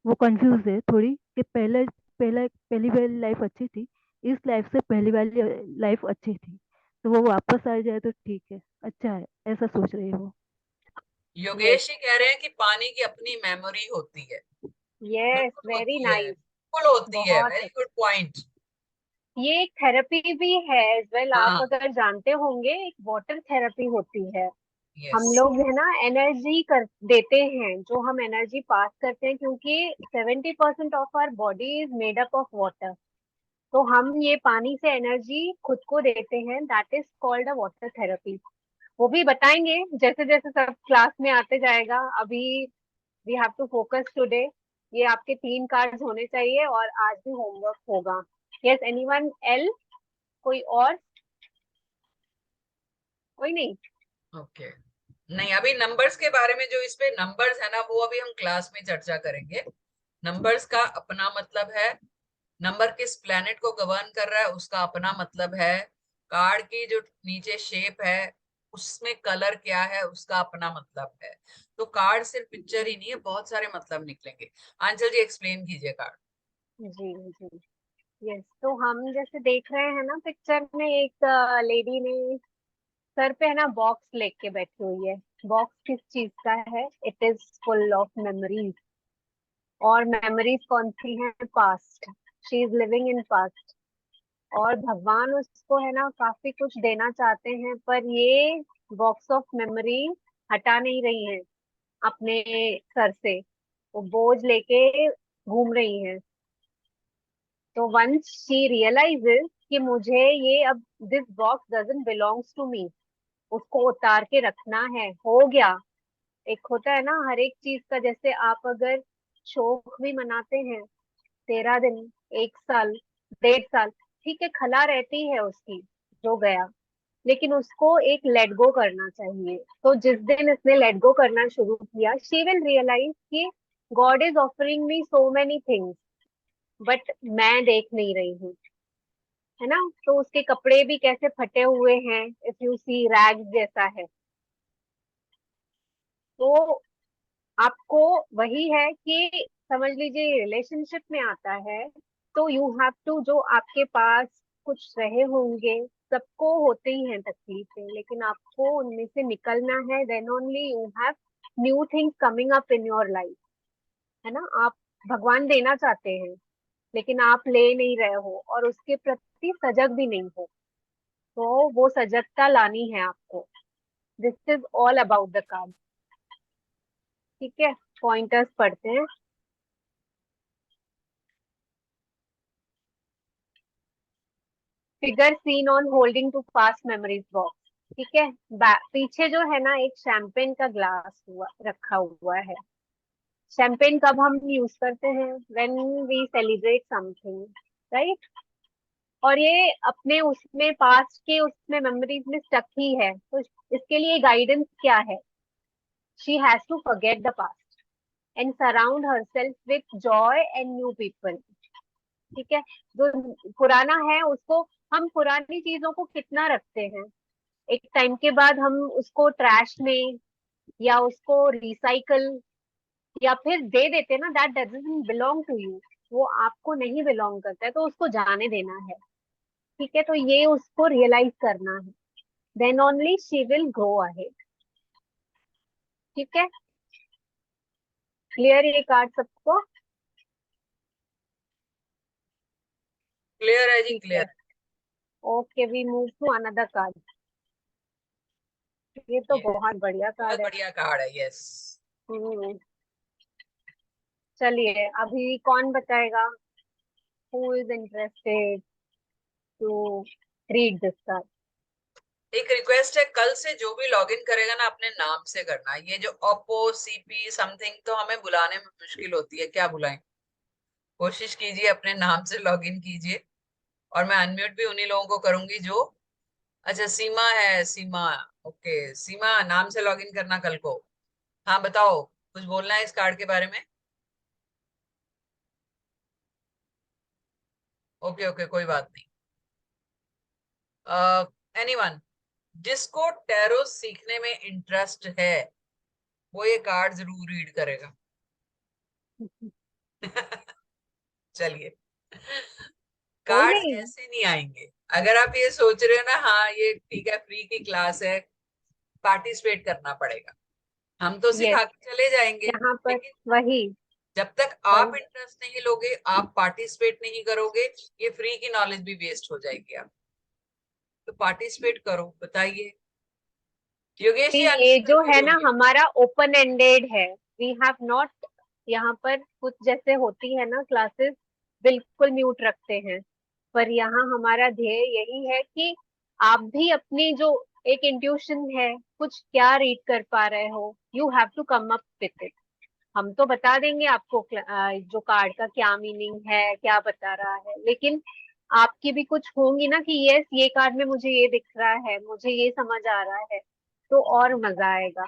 वो कंफ्यूज है थोड़ी कि पहली वाली लाइफ अच्छी थी, इस लाइफ से पहली वाली लाइफ अच्छी थी, तो वो वापस आ जाए तो ठीक है, अच्छा है, ऐसा सोच रही है वो। योगेश जी कह रहे हैं कि पानी की अपनी मेमोरी होती है। यस, बिल्कुल वेरी होती है, नाइस। बिल्कुल होती है, बहुत वेरी अच्छा। Good point. ये एक थेरेपी भी है एज वेल, आप हाँ। अगर जानते होंगे, एक वाटर थेरेपी होती है। यस। हम लोग है ना एनर्जी कर देते हैं, जो हम एनर्जी पास करते हैं, क्योंकि 70% of our body is made up of water. तो हम ये पानी से एनर्जी खुद को देते हैं, that is called a water therapy. वो भी बताएंगे जैसे जैसे सब क्लास में आते जाएगा। अभी we have to focus today. ये आपके 3 कार्ड्स होने चाहिए और आज भी होमवर्क होगा। Yes, anyone L? कोई और? कोई नहीं? ओके। नहीं, अभी नंबर्स के बारे में, जो इस पे नंबर्स है ना, वो अभी हम क्लास में चर्चा करेंगे। नंबर्स का अपना मतलब है, नंबर किस प्लेनेट को गवर्न कर रहा है उसका अपना मतलब है, कार्ड की जो नीचे शेप है उसमें कलर क्या है उसका अपना मतलब है। तो कार्ड सिर्फ पिक्चर ही नहीं है, बहुत सारे मतलब निकलेंगे। आंचल जी एक्सप्लेन कीजिए कार्ड। जी जी। यस, तो हम जैसे देख रहे हैं ना पिक्चर में, एक लेडी ने सर पे है ना बॉक्स लेके बैठी हुई है। बॉक्स किस चीज का है? It is full of memories. और मेमोरीज कौन सी हैं? Past. She is living in past. और भगवान उसको है ना काफी कुछ देना चाहते हैं, पर ये बॉक्स ऑफ मेमोरी हटा नहीं रही है अपने सर से। वो बोझ लेके घूम रही है। तो वंस शी रियलाइजेस कि मुझे ये अब, this box doesn't belongs to me, उसको उतार के रखना है, हो गया। एक होता है ना हर एक चीज का, जैसे आप अगर शोक भी मनाते हैं 13 दिन, 1 साल, 1.5 साल, ठीक है, खला रहती है उसकी, जो गया, लेकिन उसको एक लेट गो करना चाहिए। तो जिस दिन इसने लेट गो करना शुरू किया, शी विल रियलाइज कि God is offering me so many things, but मैं देख नहीं रही हूँ, है ना। तो उसके कपड़े भी कैसे फटे हुए हैं, इफ यू सी, रैग जैसा है। तो आपको वही है कि समझ लीजिए रिलेशनशिप में आता है, तो यू हैव टू, जो आपके पास कुछ रहे होंगे, सबको होते ही हैं तकलीफें, लेकिन आपको उनमें से निकलना है। Then only you have new things coming up in your life, है ना। आप भगवान देना चाहते हैं, लेकिन आप ले नहीं रहे हो और उसके प्रति सजग भी नहीं हो, तो वो सजगता लानी है आपको। This is all about the card. ठीक है, पॉइंटर्स पढ़ते हैं। Figure seen on holding to past memories box. ठीक है, पीछे जो है ना एक शैंपेन का ग्लास हुआ रखा हुआ है। शैंपेन कब हम यूज करते हैं? When we celebrate something, right. और ये अपने उसमें पास्ट के उसमें मेमोरीज में स्टक ही है, तो इसके लिए गाइडेंस क्या है? She has to forget the past and surround herself with joy and new people. ठीक है, जो पुराना है उसको, हम पुरानी चीजों को कितना रखते हैं, एक टाइम के बाद हम उसको ट्रैश में या उसको रिसाइकल या फिर दे देते हैं ना, that doesn't belong to you. वो आपको नहीं बिलोंग करता है, तो उसको जाने देना है। ठीक है, तो ये उसको रियलाइज करना है, then only she will grow ahead. ठीक है, क्लियर ये कार्ड सबको? क्लियर है जी, ठीक है, clear. Okay, we move to another card. ये तो ये बहुत बढ़िया बहुत कार्ड है। बढ़िया कार्ड है, यस। हम्म, चलिए अभी कौन बताएगा? Who is interested to read this card? एक रिक्वेस्ट है, कल से जो भी लॉगिन करेगा ना अपने नाम से करना। ये जो ओप्पो सीपी समथिंग तो हमें बुलाने में मुश्किल होती है, क्या बुलाएं। कोशिश कीजिए अपने नाम से लॉगिन कीजिए। और मैं अनम्यूट भी उन्हीं लोगों को करूंगी जो, अच्छा सीमा है, सीमा, ओके सीमा नाम से लॉगिन करना कल को। हाँ बताओ, कुछ बोलना है इस कार्ड के बारे में? ओके ओके, कोई बात नहीं। एनीवन जिसको टैरो सीखने में इंटरेस्ट है वो ये कार्ड जरूर रीड करेगा। चलिए, नहीं कार्ड्स नहीं, ऐसे नहीं आएंगे। अगर आप ये सोच रहे हो ना, हाँ ये ठीक है फ्री की क्लास है, पार्टिसिपेट करना पड़ेगा, हम तो यस, सिखा के चले जाएंगे, यहाँ पर लेकिन वही जब तक वही आप इंटरेस्ट नहीं लोगे, आप पार्टिसिपेट नहीं करोगे, ये फ्री की नॉलेज भी वेस्ट हो जाएगी। आप तो पार्टिसिपेट करो, बताइए। योगेश जी ये अनम्यूट जो करके है ना बोलिए। हमारा ओपन एंडेड है। वी हैव नॉट, यहाँ पर कुछ जैसे होती है ना क्लासेस, बिल्कुल म्यूट रखते हैं, पर यहाँ हमारा ध्येय यही है कि आप भी अपनी जो एक इंट्यूशन है, कुछ क्या रीड कर पा रहे हो, you have to come up with it. हम तो बता देंगे आपको जो कार्ड का क्या मीनिंग है, क्या बता रहा है, लेकिन आपकी भी कुछ होंगी ना कि यस ये कार्ड में मुझे ये दिख रहा है, मुझे ये समझ आ रहा है, तो और मजा आएगा।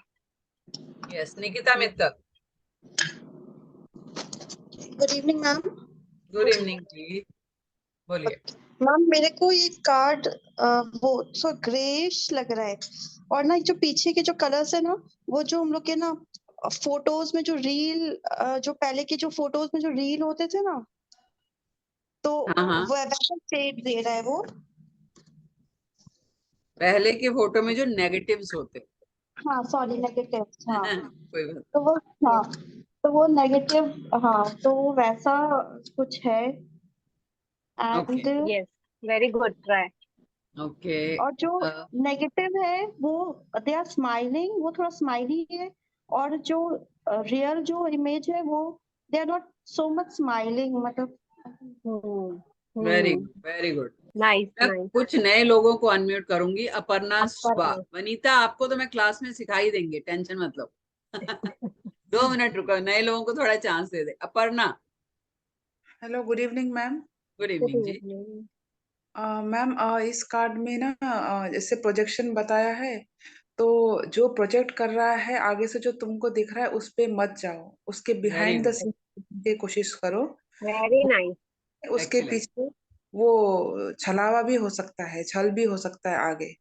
Yes, Nikita Mittal. Good evening ma'am. Good evening जी, बोलिए। मैम मेरे को ये कार्ड वो सो ग्रेश लग रहा है, और ना जो पीछे के जो कलर्स है ना, वो जो हम लोग के ना फोटोज में जो रील, जो पहले के जो फोटोज में जो रील होते थे ना, तो हाँ हाँ, वो वैसा शेड दे रहा है वो। पहले के फोटो में जो नेगेटिव्स होते। हाँ सॉरी, नेगेटिव। हाँ कोई बात। तो वो, हाँ तो वो नेगेटिव, हाँ तो वो वैसा कुछ है। Okay and yes, very good try. Okay. और जो नेगेटिव है वो, दे आर स्माइलिंग, वो थोड़ा स्माइली है। और जो रियल जो इमेज है वो, they are not so much smiling, मतलब। Hmm very hmm, good very good. Nice मैं नाइस। कुछ नए लोगों को अनम्यूट करूंगी। अपर्णा, स्वाहा, अपर्णा, वनीता, आपको तो मैं क्लास में सिखा ही देंगे, टेंशन मत लो। 2 मिनट रुको, नए लोगों को थोड़ा चांस दे दे। Aparna. Hello, good evening ma'am. Good good evening जी। इवनिंग। मैम इस कार्ड में ना जैसे प्रोजेक्शन बताया है, तो जो प्रोजेक्ट कर रहा है आगे से जो तुमको दिख रहा है उस पे मत जाओ, उसके very behind the good, scene की कोशिश करो। Very nice. उसके एक्सीलेंट, पीछे वो छलावा भी हो सकता है, छल भी हो सकता है आगे,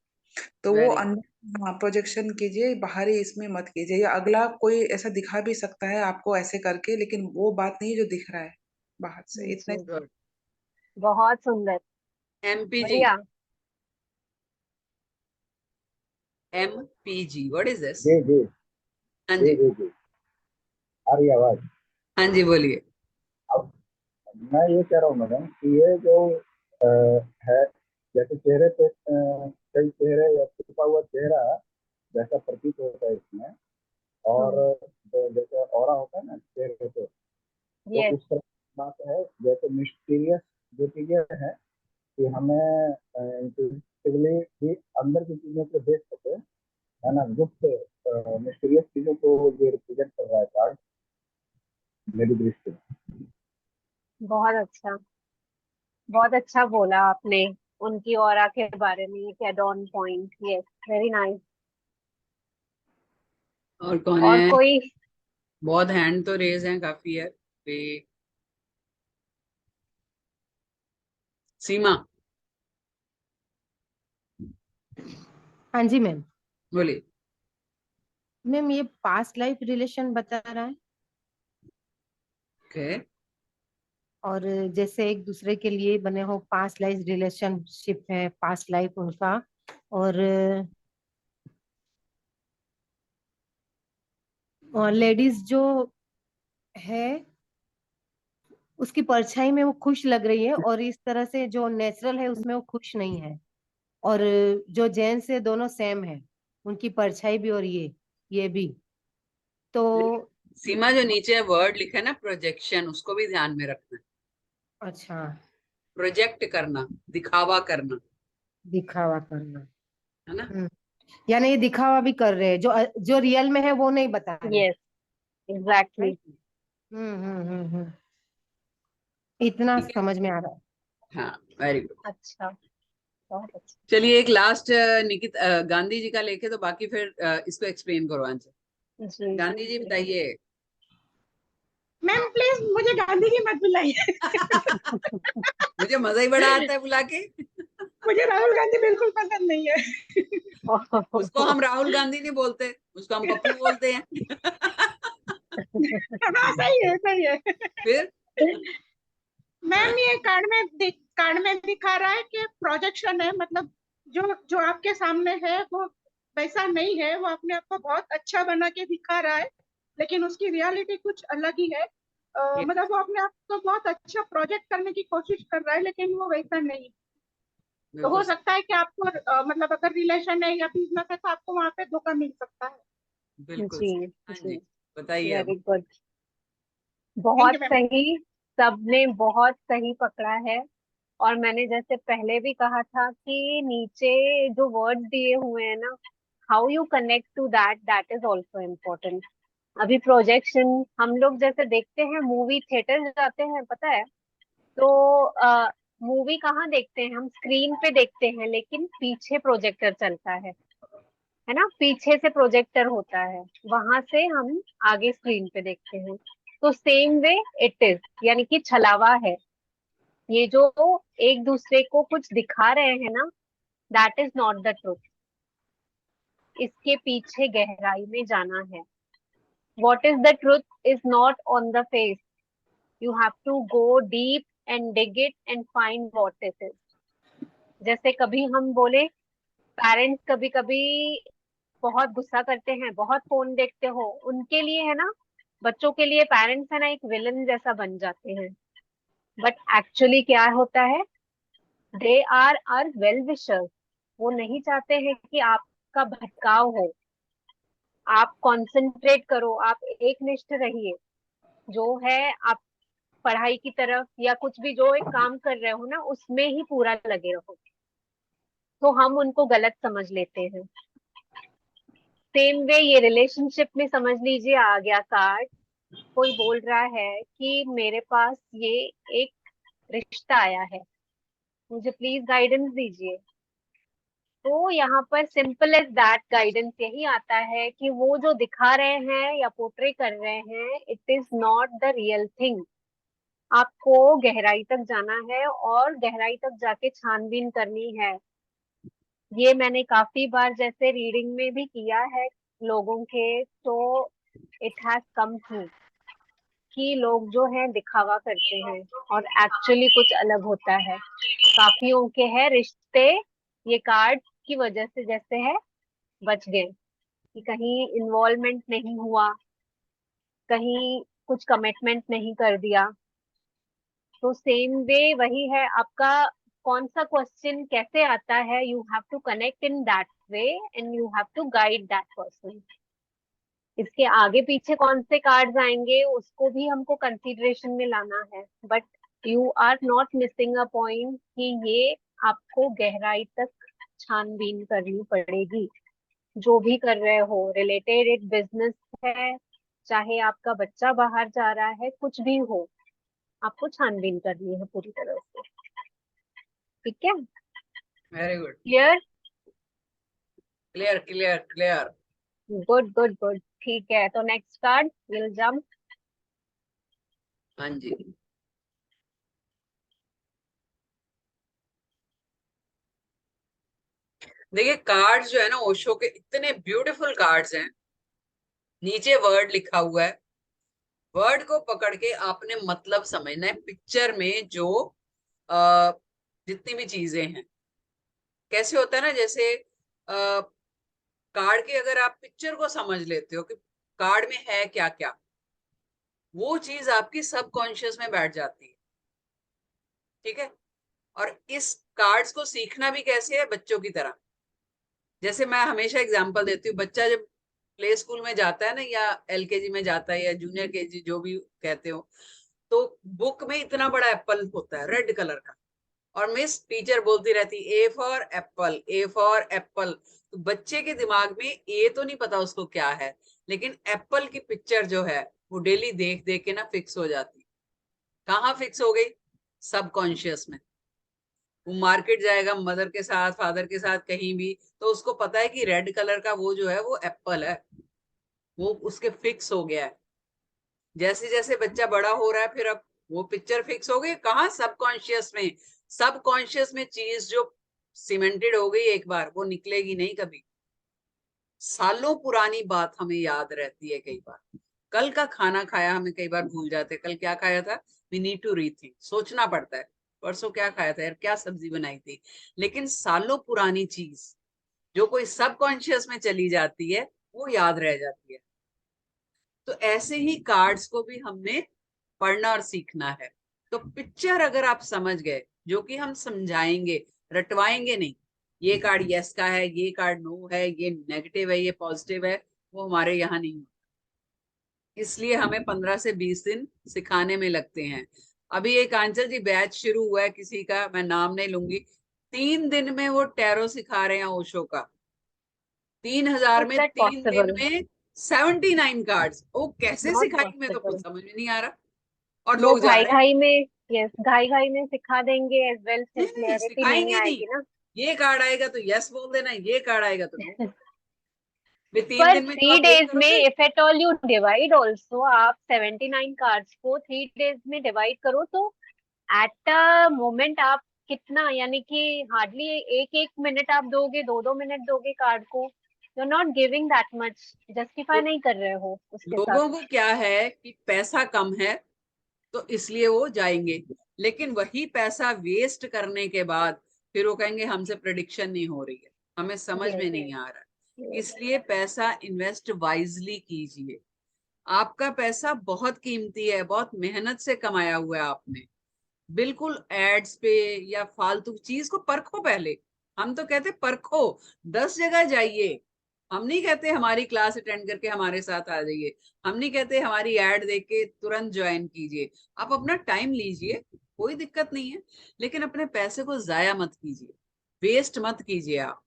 तो वो वेरी गुड। अंदर, हाँ प्रोजेक्शन कीजिए, बाहरी इसमें मत कीजिए। या अगला कोई ऐसा दिखा भी सकता है आपको ऐसे करके, लेकिन वो बात नहीं जो दिख रहा है बाहर से, इतना। जी, गुड। बहुत सुंदर, एमपी जी। बढ़िया। MP ji, what is this? जी जी हाँ जी जी, जी जी। आ रही है आवाज? हाँ जी बोलिए। अब मैं ये कह रहा हूँ मैडम कि ये जो अ, है, जैसे चेहरे पे कई चेहरे या छुपा हुआ चेहरा जैसा प्रतीत होता है इसमें, और हम्म, जैसे ऑरा होता है ना चेहरे पे, तो यस, उस तरह की बात है। जैसे मिस्टीरियस जो चीजें हैं कि हमें इंट्यूटिवली भी अंदर की चीजों को देख सके, है ना, गुप्त मिस्टीरियस चीजों को ये रिप्रेजेंट कर रहा है कार्ड, मेरी दृष्टि में। बहुत अच्छा, बहुत अच्छा बोला आपने उनकी ऑरा के बारे में, एक add on point. Yes, very nice. और कौन और है? कोई? बहुत हैंड तो रेज हैं, काफी है पे। सीमा, हाँ जी मैम। बोलिए। मैम ये पास्ट लाइफ रिलेशन बता रहा है, ओके, और जैसे एक दूसरे के लिए बने हो, पास्ट लाइफ रिलेशनशिप है, पास्ट लाइफ उनका। और और लेडीज जो है उसकी परछाई में वो खुश लग रही है, और इस तरह से जो नेचुरल है उसमें वो खुश नहीं है। और जो जेंट्स है दोनों सेम है, उनकी परछाई भी और ये भी। तो सीमा, जो नीचे वर्ड लिखा है ना प्रोजेक्शन, उसको भी ध्यान में रखना। अच्छा, प्रोजेक्ट करना, दिखावा करना, दिखावा करना, है ना। यानी ये दिखावा भी कर रहे हैं, जो रियल में है वो नहीं बता रहे। Yes, exactly. इतना ठीक है, समझ में आ रहा है। हाँ, वेरी गुड। अच्छा, बहुत अच्छा। चलिए एक लास्ट निकित गांधी जी का लेके, तो बाकी फिर इसको एक्सप्लेन करो आंसर। जी गांधी जी बताइए। मैम प्लीज मुझे गांधी जी मत बुलाइए। मुझे मजा ही बड़ा आता है बुला के। मुझे राहुल गांधी बिल्कुल पसंद नहीं है। उसको हम राहुल गांधी नहीं बोलते, उसको हम पप्पू बोलते हैं। हाँ सही है, सही है। फिर मैम ये कार्ड में दिखा रहा है कि प्रोजेक्शन है, मतलब जो जो आपके सामने है वो वैसा नहीं है। वो अपने आप को बहुत अच्छा बना के दिखा रहा है, लेकिन उसकी रियलिटी कुछ अलग ही है। मतलब वो अपने आप को बहुत अच्छा प्रोजेक्ट करने की कोशिश कर रहा है, लेकिन वो वैसा नहीं। तो हो सकता है कि आपको मतलब अगर रिलेशन है या बिजनेस है तो आपको वहां पे धोखा मिल सकता है। बिल्कुल जी सही। हाँ जी, जी, बताइए वेरी अब। गुड, थैंक बहुत यू मैम। सही। सबने बहुत सही पकड़ा है। और मैंने जैसे पहले भी कहा था कि नीचे जो वर्ड्स दिए हुए हैं ना, how you connect to that, that is also important. अभी प्रोजेक्शन हम लोग जैसे देखते हैं, मूवी थिएटर जाते हैं, पता है, तो मूवी कहाँ देखते हैं हम? स्क्रीन पे देखते हैं, लेकिन पीछे प्रोजेक्टर चलता है ना, पीछे से प्रोजेक्टर होता है, वहां से हम आगे स्क्रीन पे देखते हैं। तो सेम वे इट इज, यानी कि छलावा है ये जो एक दूसरे को कुछ दिखा रहे हैं ना, that is not the truth. इसके पीछे गहराई में जाना है। What is the truth is not on the face, you have to go deep and dig it and find what it is. जैसे कभी हम बोले, पेरेंट्स कभी कभी बहुत गुस्सा करते हैं, बहुत फोन देखते हो, उनके लिए है ना, बच्चों के लिए पेरेंट्स है ना एक विलन जैसा बन जाते हैं। बट एक्चुअली क्या होता है, they are are well wishers. वो नहीं चाहते हैं कि आपका भटकाव हो, आप कंसंट्रेट करो, आप एक निष्ठ रहिए, जो है आप पढ़ाई की तरफ या कुछ भी जो एक काम कर रहे हो ना उसमें ही पूरा लगे रहो। तो हम उनको गलत समझ लेते हैं। सेम वे ये रिलेशनशिप में समझ लीजिए, आ गया कार्ड, कोई बोल रहा है कि मेरे पास ये एक रिश्ता आया है, मुझे प्लीज गाइडेंस दीजिए। तो यहाँ पर सिंपल एज दैट गाइडेंस यही आता है कि वो जो दिखा रहे हैं या पोर्ट्रे कर रहे हैं, it is not the real thing. आपको गहराई तक जाना है और गहराई तक जाके छानबीन करनी है। ये मैंने काफी बार जैसे रीडिंग में भी किया है लोगों के, तो इट हैज कम थ्रू कि लोग जो है दिखावा करते हैं और एक्चुअली कुछ अलग होता है। काफियों के हैं रिश्ते ये कार्ड की वजह से जैसे है बच गए, कि कहीं इन्वॉल्वमेंट नहीं हुआ, कहीं कुछ कमिटमेंट नहीं कर दिया। तो सेम वे वही है आपका, कौन सा क्वेश्चन कैसे आता है, you have to connect in that way and you have to guide that person. इसके आगे पीछे कौन से कार्ड्स आएंगे उसको भी हमको कंसीडरेशन में लाना है, but you are not missing a point कि ये आपको गहराई तक छानबीन करनी पड़ेगी। जो भी कर रहे हो, रिलेटेड एक बिजनेस है, चाहे आपका बच्चा बाहर जा रहा है, कुछ भी हो, आपको छानबीन करनी है पूरी तरह से। ठीक है, very good, clear? Clear clear clear. Good good good, ठीक है। तो नेक्स्ट कार्ड विल जंप। हाँ जी, देखिए कार्ड्स जो है ना ओशो के, इतने ब्यूटीफुल कार्ड्स हैं। नीचे वर्ड लिखा हुआ है, वर्ड को पकड़ के आपने मतलब समझना है। पिक्चर में जो जितनी भी चीजें हैं, कैसे होता है ना, जैसे कार्ड की अगर आप पिक्चर को समझ लेते हो कि कार्ड में है क्या क्या, वो चीज आपकी सबकॉन्शियस में बैठ जाती है। ठीक है। और इस कार्ड्स को सीखना भी कैसे है, बच्चों की तरह। जैसे मैं हमेशा एग्जांपल देती हूँ, बच्चा जब प्ले स्कूल में जाता है ना, या एलकेजी में जाता है, या जूनियर केजी, जो भी कहते हो, तो बुक में इतना बड़ा एप्पल होता है रेड कलर का, और मिस टीचर बोलती रहती A for Apple, A for Apple. तो बच्चे के दिमाग में ए तो नहीं पता उसको क्या है, लेकिन एप्पल की पिक्चर जो है वो डेली देख देख के ना फिक्स हो जाती। कहाँ फिक्स हो गई? सबकॉन्शियस में। वो मार्केट जाएगा मदर के साथ, फादर के साथ, कहीं भी, तो उसको पता है कि रेड कलर का वो जो है वो एप्पल है, वो उसके फिक्स हो गया है। जैसे जैसे बच्चा बड़ा हो रहा है, फिर अब वो पिक्चर फिक्स हो गई कहाँ? सबकॉन्शियस में। सबकॉन्शियस में चीज जो सीमेंटेड हो गई एक बार, वो निकलेगी नहीं कभी। सालों पुरानी बात हमें याद रहती है कई बार। कल का खाना खाया हमें कई बार भूल जाते, कल क्या खाया था, वी नीड टू रीथिंक, सोचना पड़ता है, परसों क्या खाया था यार, क्या सब्जी बनाई थी। लेकिन सालों पुरानी चीज जो कोई सबकॉन्शियस में चली जाती है, वो याद रह जाती है। तो ऐसे ही कार्ड्स को भी हमने पढ़ना और सीखना है। तो पिक्चर अगर आप समझ गए, जो कि हम समझाएंगे, रटवाएंगे नहीं, ये कार्ड यस का है, ये कार्ड नो है, ये नेगेटिव है, ये पॉजिटिव है, वो हमारे यहाँ नहीं होता। इसलिए हमें 15 से 20 दिन सिखाने में लगते हैं। अभी एक आंचल जी बैच शुरू हुआ है किसी का, मैं नाम नहीं लूंगी, 3 दिन में वो टैरो सिखा रहे हैं ओशो का। 3000 में 3 दिन में 79 कार्ड्स। वो कैसे नॉट सिखाएंगे, मैं तो खुद पॉसिबल। समझ में नहीं आ रहा, और वो लोग जा घाई रहे हैं। घाई में, यस, घाई घाई में सिखा देंगे एज वेल, फिर नहीं, क्लैरिटी नहीं सिखाएंगे नहीं। आएगी ना। ये कार्ड आएगा तो यस बोल देना, ये कार्ड आएगा तो नो बोल देना। वे 3 पर दिन में जो 3 आप यही डेज में, करोगे। If at all you divide also, आप 79 कार्ड्स को 3 डेज में डिवाइड करो, तो एट अ मोमेंट आप कितना, यानी कि हार्डली एक एक मिनट आप दोगे, 2-2 मिनट दोगे कार्ड को। You are not giving that much, justify तो नहीं कर रहे हो उसके साथ। लोगों को क्या है कि पैसा कम है, तो इसलिए वो जाएंगे, लेकिन वही पैसा वेस्ट करने के बाद फिर वो कहेंगे हमसे प्रेडिक्शन नहीं हो रही है, हमें समझ में यस, नहीं आ रहा है। इसलिए पैसा इन्वेस्ट वाइजली कीजिए। आपका पैसा बहुत कीमती है, बहुत मेहनत से कमाया हुआ है आपने। बिल्कुल एड्स पे या फालतू चीज को परखो पहले। हम तो कहते परखो, 10 जगह जाइए। हम नहीं कहते हमारी क्लास अटेंड करके हमारे साथ आ जाइए, हम नहीं कहते हमारी एड देख के तुरंत ज्वाइन कीजिए। आप अपना टाइम लीजिए, कोई दिक्कत नहीं है, लेकिन अपने पैसे को जाया मत कीजिए, वेस्ट मत कीजिए। आप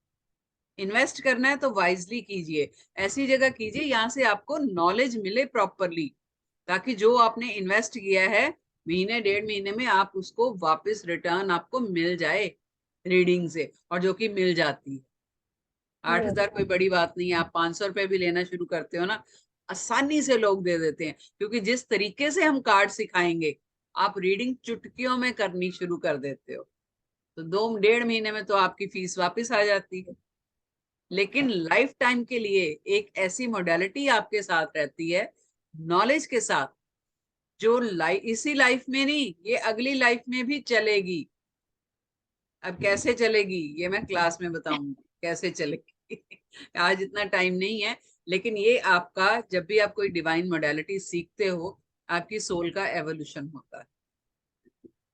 इन्वेस्ट करना है तो वाइजली कीजिए, ऐसी जगह कीजिए यहाँ से आपको नॉलेज मिले प्रॉपरली, ताकि जो आपने इन्वेस्ट किया है महीने 1.5 महीने में आप उसको वापस रिटर्न आपको मिल जाए रीडिंग से, और जो कि मिल जाती है। 8,000 कोई बड़ी बात नहीं है। आप 500 रुपए भी लेना शुरू करते हो ना, आसानी से लोग दे देते हैं, क्योंकि जिस तरीके से हम कार्ड सिखाएंगे, आप रीडिंग चुटकियों में करनी शुरू कर देते हो, तो 2-1.5 महीने में तो आपकी फीस वापस आ जाती है। लेकिन लाइफ टाइम के लिए एक ऐसी मोडेलिटी आपके साथ रहती है, नॉलेज के साथ, जो इसी लाइफ में नहीं, ये अगली लाइफ में भी चलेगी। अब कैसे चलेगी ये मैं क्लास में बताऊंगी, कैसे चलेगी। आज इतना टाइम नहीं है, लेकिन ये आपका, जब भी आप कोई डिवाइन मोडेलिटी सीखते हो, आपकी सोल का एवोल्यूशन होता है।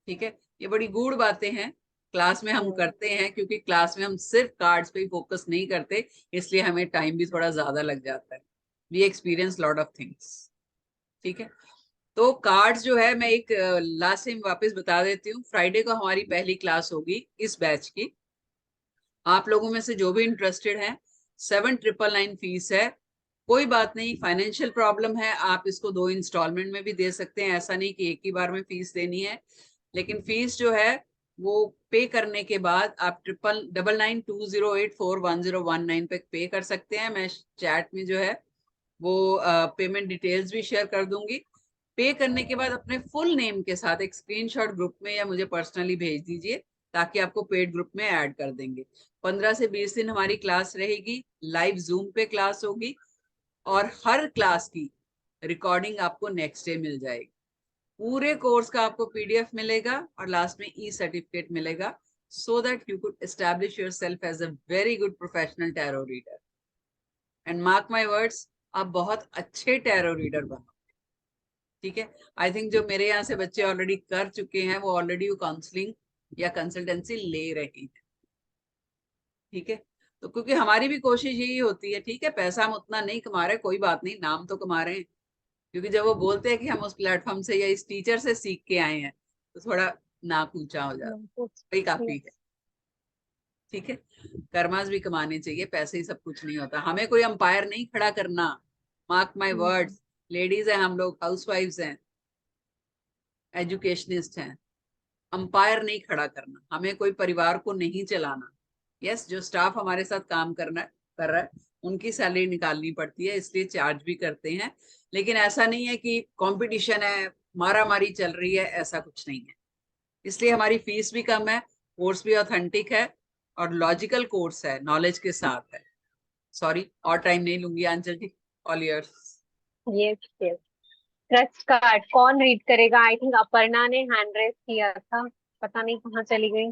ठीक है। ये बड़ी गूढ़ बातें हैं, क्लास में हम करते हैं, क्योंकि क्लास में हम सिर्फ कार्ड्स पे ही फोकस नहीं करते, इसलिए हमें टाइम भी थोड़ा ज्यादा लग जाता है। We experience lot of things. ठीक है। तो कार्ड्स जो है, मैं एक लास्ट टाइम वापस बता देती हूँ। फ्राइडे को हमारी पहली क्लास होगी इस बैच की। आप लोगों में से जो भी इंटरेस्टेड है, 7,999 फीस है। कोई बात नहीं, फाइनेंशियल प्रॉब्लम है, आप इसको 2 इंस्टॉलमेंट में भी दे सकते हैं, ऐसा नहीं कि एक ही बार में फीस देनी है। लेकिन फीस जो है वो पे करने के बाद आप 9992084101 पे पे कर सकते हैं। मैं चैट में जो है वो पेमेंट डिटेल्स भी शेयर कर दूंगी। पे करने के बाद अपने फुल नेम के साथ एक स्क्रीनशॉट ग्रुप में या मुझे पर्सनली भेज दीजिए, ताकि आपको पेड ग्रुप में ऐड कर देंगे। 15 से 20 दिन हमारी क्लास रहेगी, लाइव जूम पे क्लास होगी, और हर क्लास की रिकॉर्डिंग आपको नेक्स्ट डे मिल जाएगी। पूरे कोर्स का आपको पीडीएफ मिलेगा, और लास्ट में ई सर्टिफिकेट मिलेगा, so that you could establish yourself as a very good professional tarot reader. And mark my words, आप बहुत अच्छे टैरो रीडर बनोगे। ठीक है, आई थिंक जो मेरे यहाँ से बच्चे ऑलरेडी कर चुके हैं वो ऑलरेडी वो काउंसलिंग या कंसल्टेंसी ले रहे हैं। ठीक है, तो क्योंकि हमारी भी कोशिश यही होती है, ठीक है पैसा हम उतना नहीं कमा रहे, कोई बात नहीं, नाम तो कमा रहे हैं, क्योंकि जब वो बोलते हैं कि हम उस प्लेटफॉर्म से या इस टीचर से सीख के आए हैं तो थोड़ा नाक ऊंचा हो जाता है, वही काफी है। ठीक है, कर्मास भी कमाने चाहिए, पैसे ही सब कुछ नहीं होता। हमें कोई अंपायर नहीं खड़ा करना, मार्क माय वर्ड्स, लेडीज हैं हम लोग, हाउसवाइफ्स हैं, एजुकेशनिस्ट हैं, अंपायर नहीं खड़ा करना, हमें कोई परिवार को नहीं चलाना। यस, जो स्टाफ हमारे साथ काम कर रहा है उनकी सैलरी निकालनी पड़ती है, इसलिए चार्ज भी करते हैं, लेकिन ऐसा नहीं है कि कंपटीशन है, मारा मारी चल रही है, ऐसा कुछ नहीं है। इसलिए हमारी फीस भी कम है, कोर्स भी ऑथेंटिक है और लॉजिकल कोर्स है, नॉलेज के साथ है। सॉरी, और टाइम नहीं लूंगी Aanchal ji, all yours. Yes yes, trust card कौन रीड करेगा? आई थिंक अपर्णा ने हैंड रेज किया था, पता नहीं कहाँ चली गई।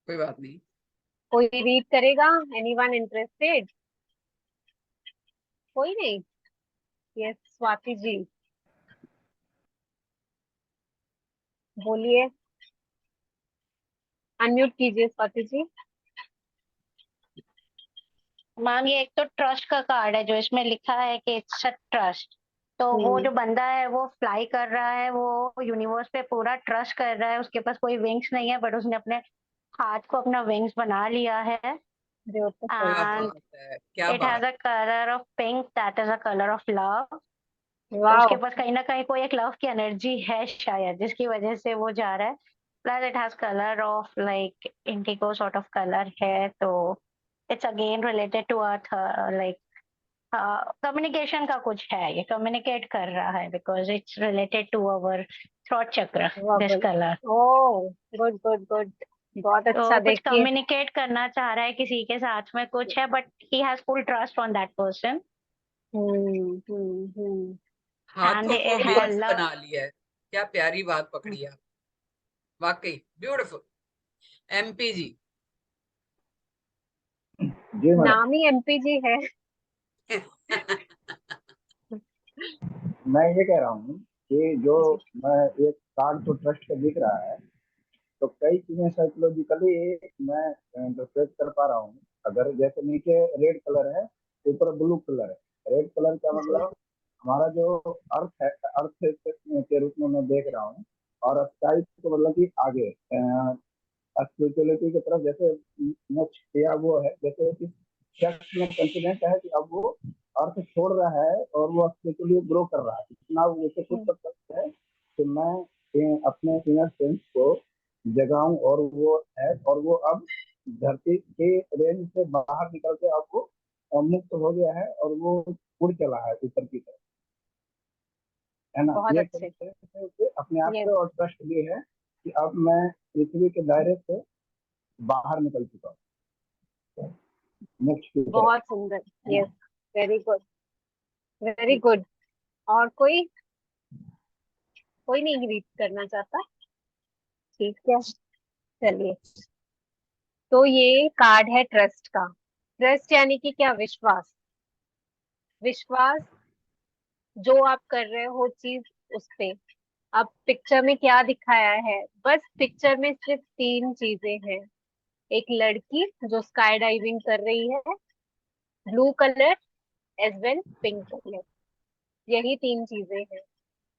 कोई बात नहीं, कोई रीड करेगा? Anyone interested? कोई नहीं? यस, स्वाति जी बोलिए, अनम्यूट कीजिए स्वाति जी। मैम ये एक तो ट्रस्ट का कार्ड है जो इसमें लिखा है कि इट्स अ ट्रस्ट। तो वो जो बंदा है वो फ्लाई कर रहा है, वो यूनिवर्स पे पूरा ट्रस्ट कर रहा है, उसके पास कोई विंग्स नहीं है बट उसने अपने हाथ को अपना विंग्स बना लिया है। क्या एंड बात है, क्या इट बात has a colour of pink, that is a colour of love. तो वाओ, उसके पास कहीं ना कहीं कोई एक लव की एनर्जी है शायद, जिसकी वजह से वो जा रहा है। Plus it has colour of like indigo sort of colour है, तो it's again related to earth, like communication का कुछ है, ये कम्युनिकेट कर रहा है because it's related to our throat chakra, this colour. Oh good good good, बहुत तो अच्छा। कुछ देखिए, कम्युनिकेट करना चाह रहा है, किसी के साथ में कुछ है but he has full trust on that person hmm. And हाथों को भी है अर्थ लव। बना लिया है, क्या प्यारी बात पकड़ी आप, वाकई ब्यूटीफुल। एमपी जी। जी मैडम, नाम ही एमपी जी है। मैं ये कह रहा हूँ कि जो मैं एक कार्ड तो ट्रस्ट का दिख रहा है, तो कई चीजें साइकोलॉजिकली मैं इंटरप्रेट कर पा रहा हूँ। अगर जैसे नीचे रेड कलर है, ऊपर ब्लू कलर है, रेड कलर का मतलब हमारा जो अर्थ है, अर्थ के रूप में मैं देख रहा हूँ, और स्काई को मतलब कि आगे स्पिरिचुअलिटी की तरफ जैसे नेक्स्ट किया वो है, जैसे कि शख्स में कॉन्फिडेंस है कि अब वो अर्थ छोड़ रहा है और वो स्पिरिचुअली ग्रो कर रहा है, इतना वो उसे खुद तक सकता है कि मैं अपने इनर सेंस को जगाऊं, और वो है, और वो अब धरती के रेंज से बाहर निकल के अब वो मुक्त हो गया है और वो उड़ चला है ऊपर की तरफ, है ना। बहुत ये अच्छे। अपने आप ये पे और ट्रस्ट भी है कि अब मैं पृथ्वी के दायरे से बाहर निकल चुका हूँ नेक्स्ट की तरफ। बहुत सुंदर। Yes, very good, very good. और कोई कोई नहीं रीड करना चाहता? ठीक है, चलिए। तो ये कार्ड है ट्रस्ट का। ट्रस्ट यानी कि क्या? विश्वास। विश्वास जो आप कर रहे हो चीज उस पे। अब पिक्चर में क्या दिखाया है? बस पिक्चर में सिर्फ 3 चीजें हैं। एक लड़की जो स्काई डाइविंग कर रही है, blue colour as well pink colour, यही 3 चीजें हैं।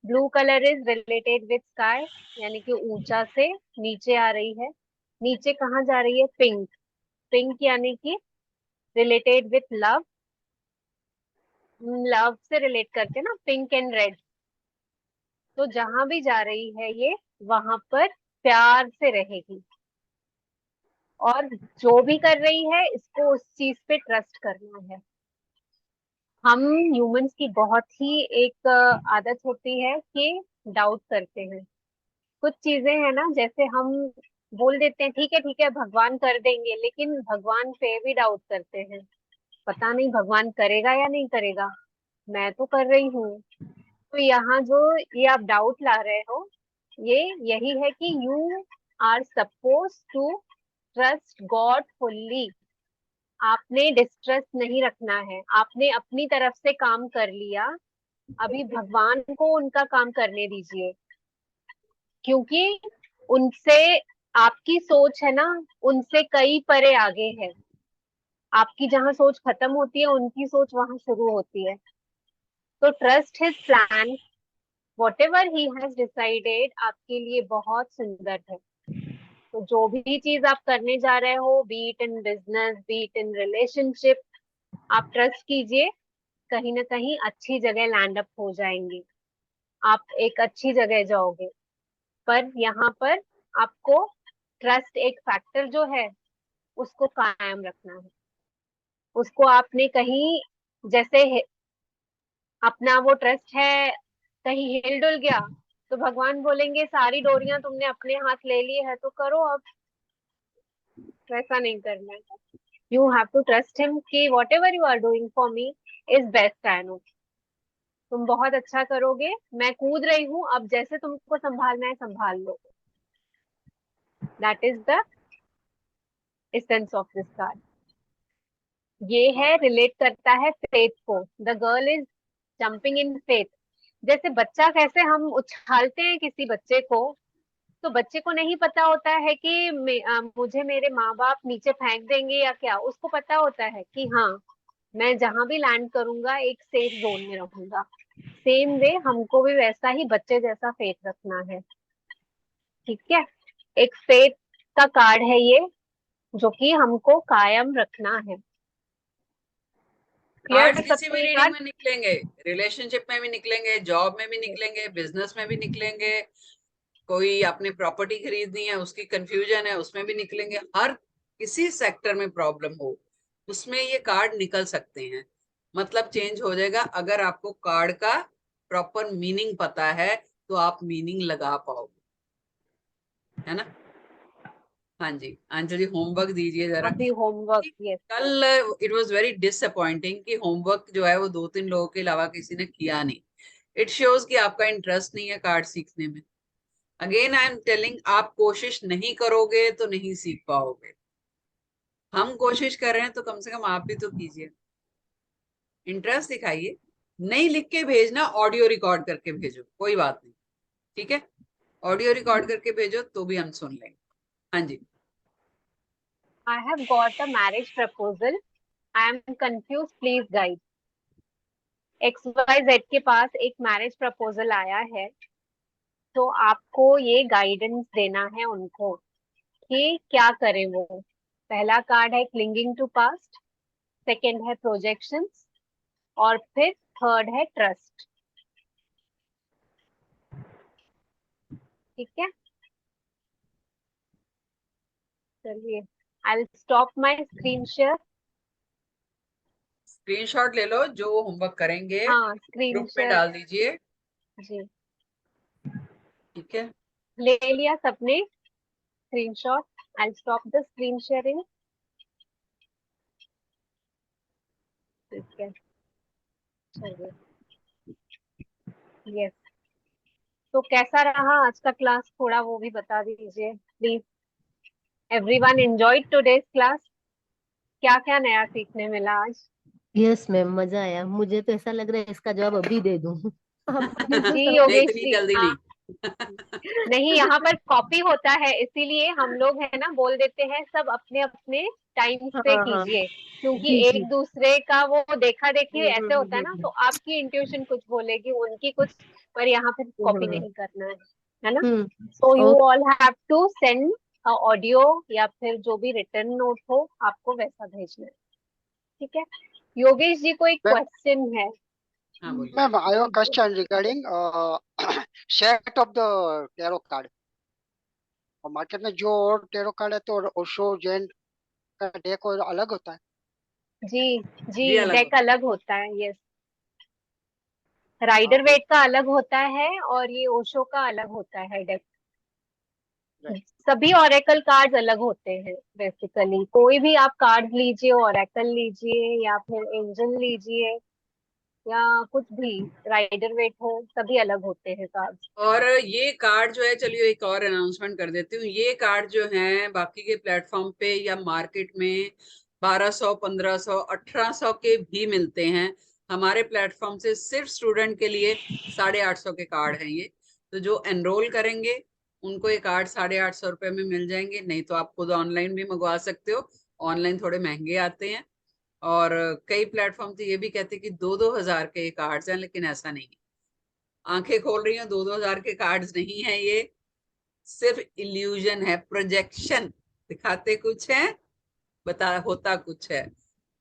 Blue colour is related with sky, यानी कि ऊंचा से नीचे आ रही है। नीचे कहाँ जा रही है? पिंक। पिंक यानी कि रिलेटेड विथ लव। लव से रिलेट करते हैं ना, पिंक एंड रेड। तो जहां भी जा रही है ये, वहां पर प्यार से रहेगी, और जो भी कर रही है इसको उस चीज पे ट्रस्ट करना है। हम ह्यूमंस की बहुत ही एक आदत होती है कि डाउट करते हैं। कुछ चीजें हैं ना, जैसे हम बोल देते हैं ठीक है भगवान कर देंगे, लेकिन भगवान पे भी डाउट करते हैं, पता नहीं भगवान करेगा या नहीं करेगा, मैं तो कर रही हूँ। तो यहाँ जो ये आप डाउट ला रहे हो, ये यही है कि you are suppose to trust God fully. आपने डिस्ट्रेस नहीं रखना है, आपने अपनी तरफ से काम कर लिया, अभी भगवान को उनका काम करने दीजिए, क्योंकि उनसे आपकी सोच है ना, उनसे कई परे आगे है। आपकी जहां सोच खत्म होती है, उनकी सोच वहां शुरू होती है। तो trust his plan, what ever he has decided आपके लिए बहुत सुंदर है। तो जो भी चीज आप करने जा रहे हो, B it in business, B it in relationship, आप ट्रस्ट कीजिए, कहीं ना कहीं अच्छी जगह लैंड अप हो जाएंगे, आप एक अच्छी जगह जाओगे। पर यहाँ पर आपको ट्रस्ट एक फैक्टर जो है उसको कायम रखना है। उसको आपने कहीं, जैसे अपना वो ट्रस्ट है कहीं हिल डुल गया, तो भगवान बोलेंगे सारी डोरियां तुमने अपने हाथ ले ली है तो करो अब। वैसा नहीं करना है। You have to trust him कि whatever you are doing for me is best. I know तुम बहुत अच्छा करोगे, मैं कूद रही हूँ, अब जैसे तुमको संभालना है संभाल लो। That is the essence of this card. ये है, रिलेट करता है फेथ को। The girl is jumping in faith. जैसे बच्चा, कैसे हम उछालते हैं किसी बच्चे को, तो बच्चे को नहीं पता होता है कि मुझे मेरे माँ बाप नीचे फेंक देंगे या क्या। उसको पता होता है कि हाँ, मैं जहां भी लैंड करूंगा एक सेफ जोन में रहूंगा। सेम वे हमको भी वैसा ही बच्चे जैसा फेथ रखना है। ठीक है, एक फेथ का कार्ड है ये, जो कि हमको कायम रखना है। क्लियर कार्ड है किसी सबको भी ये रीडिंग कार्ड? में निकलेंगे, रिलेशनशिप में भी निकलेंगे, जॉब में भी निकलेंगे, बिजनेस में भी निकलेंगे, कोई आपने प्रॉपर्टी खरीदनी है उसकी कंफ्यूजन है उसमें भी निकलेंगे। हर किसी सेक्टर में प्रॉब्लम हो उसमें ये कार्ड निकल सकते हैं। मतलब चेंज हो जाएगा अगर आपको कार्ड का प्रॉपर मीनिंग पता है, तो आप मीनिंग लगा पाओगे, है ना। हाँ जी, अंजलि होमवर्क दीजिए जरा। अभी homework, yes. Call it was very disappointing कि होमवर्क जो है वो 2-3 लोगों के अलावा किसी ने किया नहीं। इट शोज कि आपका इंटरेस्ट नहीं है कार्ड सीखने में। अगेन आई एम टेलिंग, आप कोशिश नहीं करोगे तो नहीं सीख पाओगे। हम कोशिश कर रहे हैं तो कम से कम आप भी तो कीजिए, इंटरेस्ट दिखाइए। नहीं लिख के भेजना, ऑडियो रिकॉर्ड करके भेजो, कोई बात नहीं, ठीक है। ऑडियो रिकॉर्ड करके भेजो तो भी हम सुन लेंगे। हाँ जी। I have got a marriage proposal. I am confused. Please guide. XYZ के पास एक मैरिज प्रपोजल आया है, तो आपको ये गाइडेंस देना है उनको कि क्या करें वो। पहला कार्ड है क्लिंगिंग टू पास्ट, सेकंड है प्रोजेक्शंस, और फिर थर्ड है ट्रस्ट। ठीक है, चलिए I will stop my screen share. Screenshot ले लो, जो होमवर्क करेंगे हाँ, स्क्रीन ग्रुप में शेयर डाल दीजिए, जी। ठीक है। ले लिया सबने screenshot? I will stop the screen sharing. ठीक है, चलिए, यस। तो कैसा रहा आज का क्लास, थोड़ा वो भी बता दीजिए please. Everyone enjoyed today's class? क्या क्या नया सीखने मिला आज? यस मैम, मजा आया। मुझे तो ऐसा लग रहा है इसका जवाब अभी दे दूं। आपने जो जी नहीं, योगेश इतनी जी, जल्दी हाँ। नहीं। नहीं, यहाँ पर कॉपी होता है, इसीलिए हम लोग है ना बोल देते हैं सब अपने अपने टाइम से हाँ हाँ, कीजिए, क्योंकि जी जी। एक दूसरे का वो देखा देखी ऐसे होता है ना, तो हम्म। आपकी इंट्यूशन कुछ बोलेगी, उनकी कुछ, पर यहाँ पे कॉपी हम्म। नहीं करना है ना। Hmm. So you okay all have to send audio या फिर जो भी रिटर्न नोट हो, आपको वैसा भेजना है। ठीक है, योगेश जी को एक Ma'am, क्वेश्चन है। हाँ बोलिए। ma'am, I have a जी, question regarding set of the tarot card. और मार्केट में जो और टेरो कार्ड है तो ओशो जैन का डेक और अलग होता है। जी जी जी, अलग डेक होता अलग होता है, यस। हाँ, राइडर वेट का अलग होता है और ये ओशो का अलग होता है डेक। right. सभी ओरेकल कार्ड्स अलग होते हैं बेसिकली। कोई भी आप कार्ड लीजिए, ओरेकल लीजिए या फिर एंजल लीजिए या कुछ भी, राइडर वेट हो, सभी अलग होते हैं कार्ड्स। और ये कार्ड जो है, चलिए एक और अनाउंसमेंट कर देती हूँ, ये कार्ड जो है बाकी के प्लेटफॉर्म पे या मार्केट में 1200, 1500, 1800 के भी मिलते हैं हमारे प्लेटफॉर्म से। सिर्फ स्टूडेंट के लिए 850 के कार्ड हैं ये। तो जो एनरोल करेंगे उनको ये कार्ड 850 रुपए में मिल जाएंगे। नहीं तो आप खुद ऑनलाइन भी मंगवा सकते हो, ऑनलाइन थोड़े महंगे आते हैं। और कई प्लेटफॉर्म तो ये भी कहते हैं कि 2-2 हजार के कार्ड्स हैं, लेकिन ऐसा नहीं है। आंखें खोल रही हैं, 2-2 हजार के कार्ड्स नहीं है ये, सिर्फ इल्यूजन है, प्रोजेक्शन। दिखाते कुछ है, बता होता कुछ है।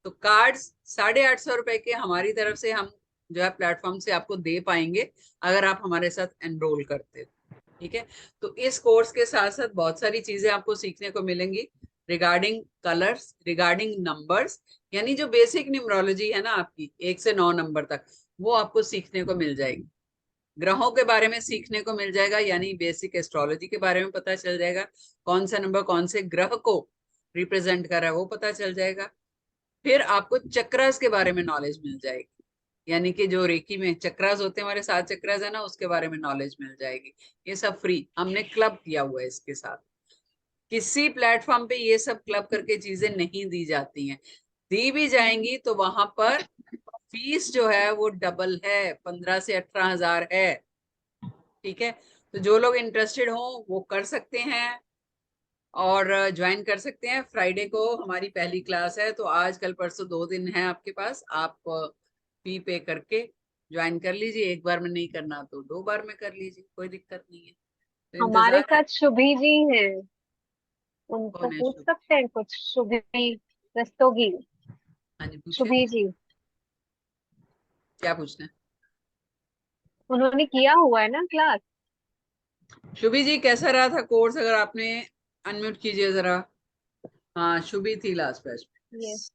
तो कार्ड्स 850 रुपए के हमारी तरफ से हम जो है प्लेटफॉर्म से आपको दे पाएंगे अगर आप हमारे साथ एनरोल करते हो। ठीक है, तो इस कोर्स के साथ साथ बहुत सारी चीजें आपको सीखने को मिलेंगी रिगार्डिंग कलर्स, रिगार्डिंग नंबर्स, यानी जो बेसिक न्यूमरोलॉजी है ना आपकी 1 से 9 नंबर तक, वो आपको सीखने को मिल जाएगी। ग्रहों के बारे में सीखने को मिल जाएगा, यानी बेसिक एस्ट्रोलॉजी के बारे में पता चल जाएगा, कौन सा नंबर कौन से ग्रह को रिप्रेजेंट कर रहा है वो पता चल जाएगा। फिर आपको चक्रास के बारे में नॉलेज मिल जाएगी, यानी कि जो रेकी में चक्रास होते हैं, हमारे 7 चक्रास है ना, उसके बारे में नॉलेज मिल जाएगी। ये सब फ्री हमने क्लब किया हुआ है इसके साथ। किसी प्लेटफॉर्म पे ये सब क्लब करके चीजें नहीं दी जाती हैं, दी भी जाएंगी तो वहां पर फीस जो है वो डबल है, 15 से 18 हजार है। ठीक है, तो जो लोग इंटरेस्टेड हो वो कर सकते हैं और ज्वाइन कर सकते हैं। फ्राइडे को हमारी पहली क्लास है, तो आज कल परसों 2 दिन है आपके पास, आप फी पे करके ज्वाइन कर लीजिए। एक बार में नहीं करना तो 2 बार में कर लीजिए, कोई दिक्कत नहीं है। तो हमारे इंतजार है। साथ शुभी जी हैं, उनको कौन है पूछ शुभ? सकते हैं कुछ? शुभी रस्तोगी, हाँ जी, पूछिए, शुभी जी, क्या पूछना है? उन्होंने किया हुआ है ना क्लास। शुभी जी, कैसा रहा था कोर्स? अगर आपने अनम्यूट कीजिए जरा। हाँ, शुभी थी लास्ट बैच में। यस,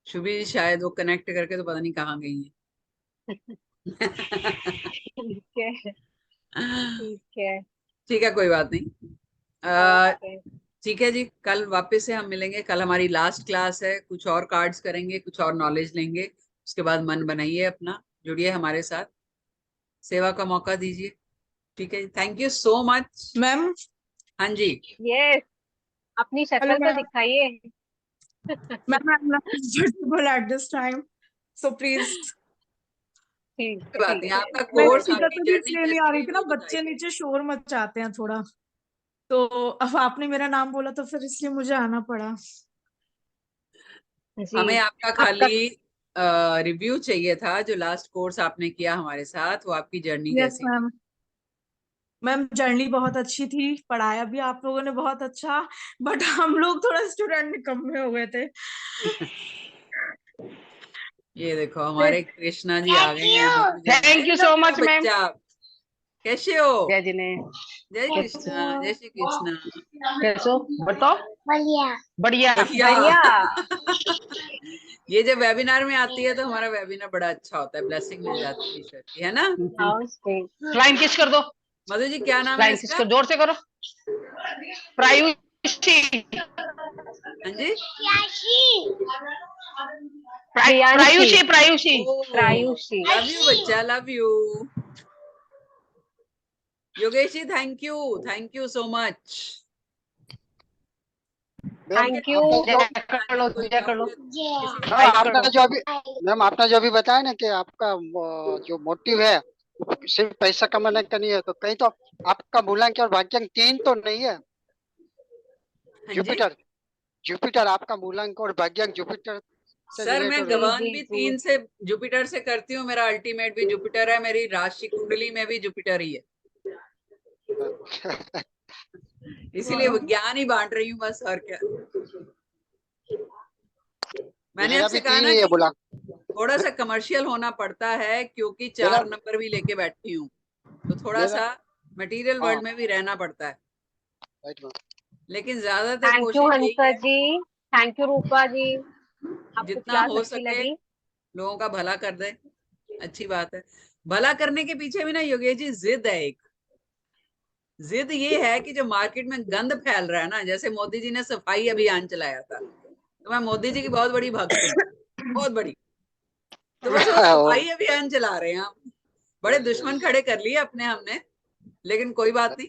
शुभी जी शायद वो कनेक्ट करके तो पता नहीं कहाँ गई है। ठीक है, ठीक है, ठीक है, कोई बात नहीं। ओके। ठीक है जी, कल वापस से हम मिलेंगे। कल हमारी लास्ट क्लास है, कुछ और कार्ड्स करेंगे, कुछ और नॉलेज लेंगे, उसके बाद मन बनाइए अपना, जुड़िए हमारे साथ, सेवा का मौका दीजिए। ठीक है, thank you so much ma'am. हाँ जी, यस, अपनी हेलो शक्ल तो मैम। दिखाइए। Ma'am, I am not comfortable at this time, so please. ठीक कोई बात नहीं, ठीक है, आपका मैं नो कोर्स, इधर आपकी से भी जर्नी इसलिए नहीं आ कैसी रही रही थी ना, वो बच्चे बताइए। नीचे शोर मचाते हैं थोड़ा, तो अब आपने मेरा नाम बोला तो फिर इसलिए मुझे आना पड़ा। जी। हमें आपका आपका, खाली रिव्यू चाहिए था, जो लास्ट कोर्स आपने किया हमारे साथ, वो आपकी जर्नी यस कैसी मैम। मैम, जर्नी बहुत अच्छी थी, पढ़ाया भी आप लोगों ने बहुत अच्छा, बट हम लोग थोड़ा स्टूडेंट निकम्मे हो गए थे। ये देखो हमारे कृष्णा जी आ गए हैं। Thank you so much ma'am. बच्चा, कैसे हो? जय जिने। जय कृष्णा, जय श्री कृष्णा। कैसे हो? बताओ। बढ़िया बढ़िया बढ़िया। ये जब वेबिनार में आती है तो हमारा वेबिनार बड़ा अच्छा होता है, ब्लेसिंग मिल जाती है ईश्वर की, है ना? फ्लाइंग किस कर दो। मधु जी, क्या नाम है फ्लाइंग किस इसका? कर, जोर से करो। प्रायुषी। हाँ जी, प्रायुषी प्रायुषी प्रायुषी। लव यू बच्चा, love you. Yogesh ji, thank you so much. Thank you. कर लो, पूजा कर लो। आपने जो अभी मैम आपने जो अभी बताया ना कि आपका जो मोटिव है सिर्फ पैसा कमाने का नहीं है, तो कहीं तो आपका मूलांक और भाग्यांक 3 तो नहीं है? जुपिटर, जुपिटर आपका मूलांक और भाग्यांक जुपिटर से सर, मैं रिलेटेड गवान भी 3 से जुपिटर से करती हूँ, मेरा अल्टीमेट भी जुपिटर है, मेरी राशि कुंडली में भी जुपिटर ही है। इसीलिए विज्ञान ही बांट रही हूँ बस, और क्या। मैंने मेरा आपसे भी कहा 3 ना ही है कि बोला। थोड़ा सा कमर्शियल होना पड़ता है, क्योंकि 4 मेरा नंबर भी लेके बैठी हूँ, तो थोड़ा मेरा सा मटेरियल हाँ वर्ल्ड में भी रहना पड़ता है। Right ma'am. लेकिन ज्यादातर थैंक यू कोशिश यही हंसा है, जी, थैंक यू रूपा जी, आपको जितना क्लास हो अच्छी सके लगी? लोगों का भला कर दे, अच्छी बात है। भला करने के पीछे भी ना योगेश जी जिद है, एक जिद ये है कि जो मार्केट में गंद फैल रहा है ना, जैसे मोदी जी ने सफाई अभियान चलाया था, तो मैं मोदी जी की बहुत बड़ी भक्त हूँ, बहुत बड़ी। तो बस वो सफाई अभियान चला रहे हैं हम, बड़े दुश्मन खड़े कर लिए अपने हमने, लेकिन कोई बात नहीं।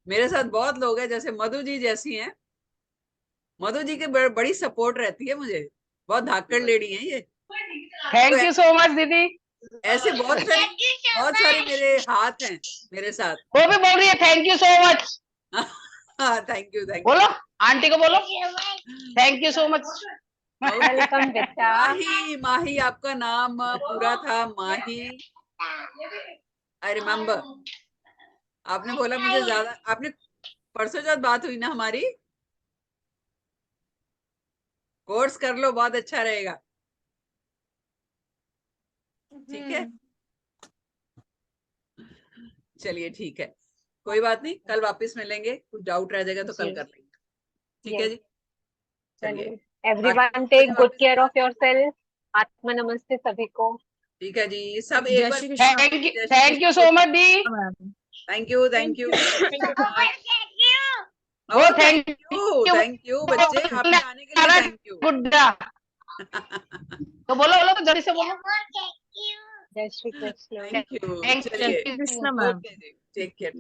मेरे साथ बहुत लोग हैं, जैसे मधु जी जैसी हैं, मधु जी के बड़ी सपोर्ट रहती है मुझे, बहुत धाकड़ लेडी है ये। थैंक यू सो मच दीदी। ऐसे बहुत सारे मेरे हाथ हैं मेरे साथ। वो भी बोल रही है थैंक यू सो मच। हाँ थैंक यू बोलो आंटी को बोलो thank you so much. Welcome बेटा। माही आपका नाम पूरा था माही, आई रिमेम्बर। आपने बोला मुझे ज्यादा, आपने परसों जब बात हुई ना हमारी, कोर्स कर लो बहुत अच्छा रहेगा, ठीक है। चलिए ठीक है, कोई बात नहीं, कल वापस मिलेंगे, कुछ डाउट रह जाएगा तो कल कर लेंगे, ठीक है जी। चलिए everyone take good care of yourself. आत्मा नमस्ते सभी को। ठीक है जी, सब एक बार थैंक यू सो मच दी। Thank you thank you thank you बच्चे, आपने आने के लिए थैंक यू। गुड्डा तो बोलो तो जल्दी से बोलो। जय श्री कृष्ण। Thank you. चलिए टेक केयर।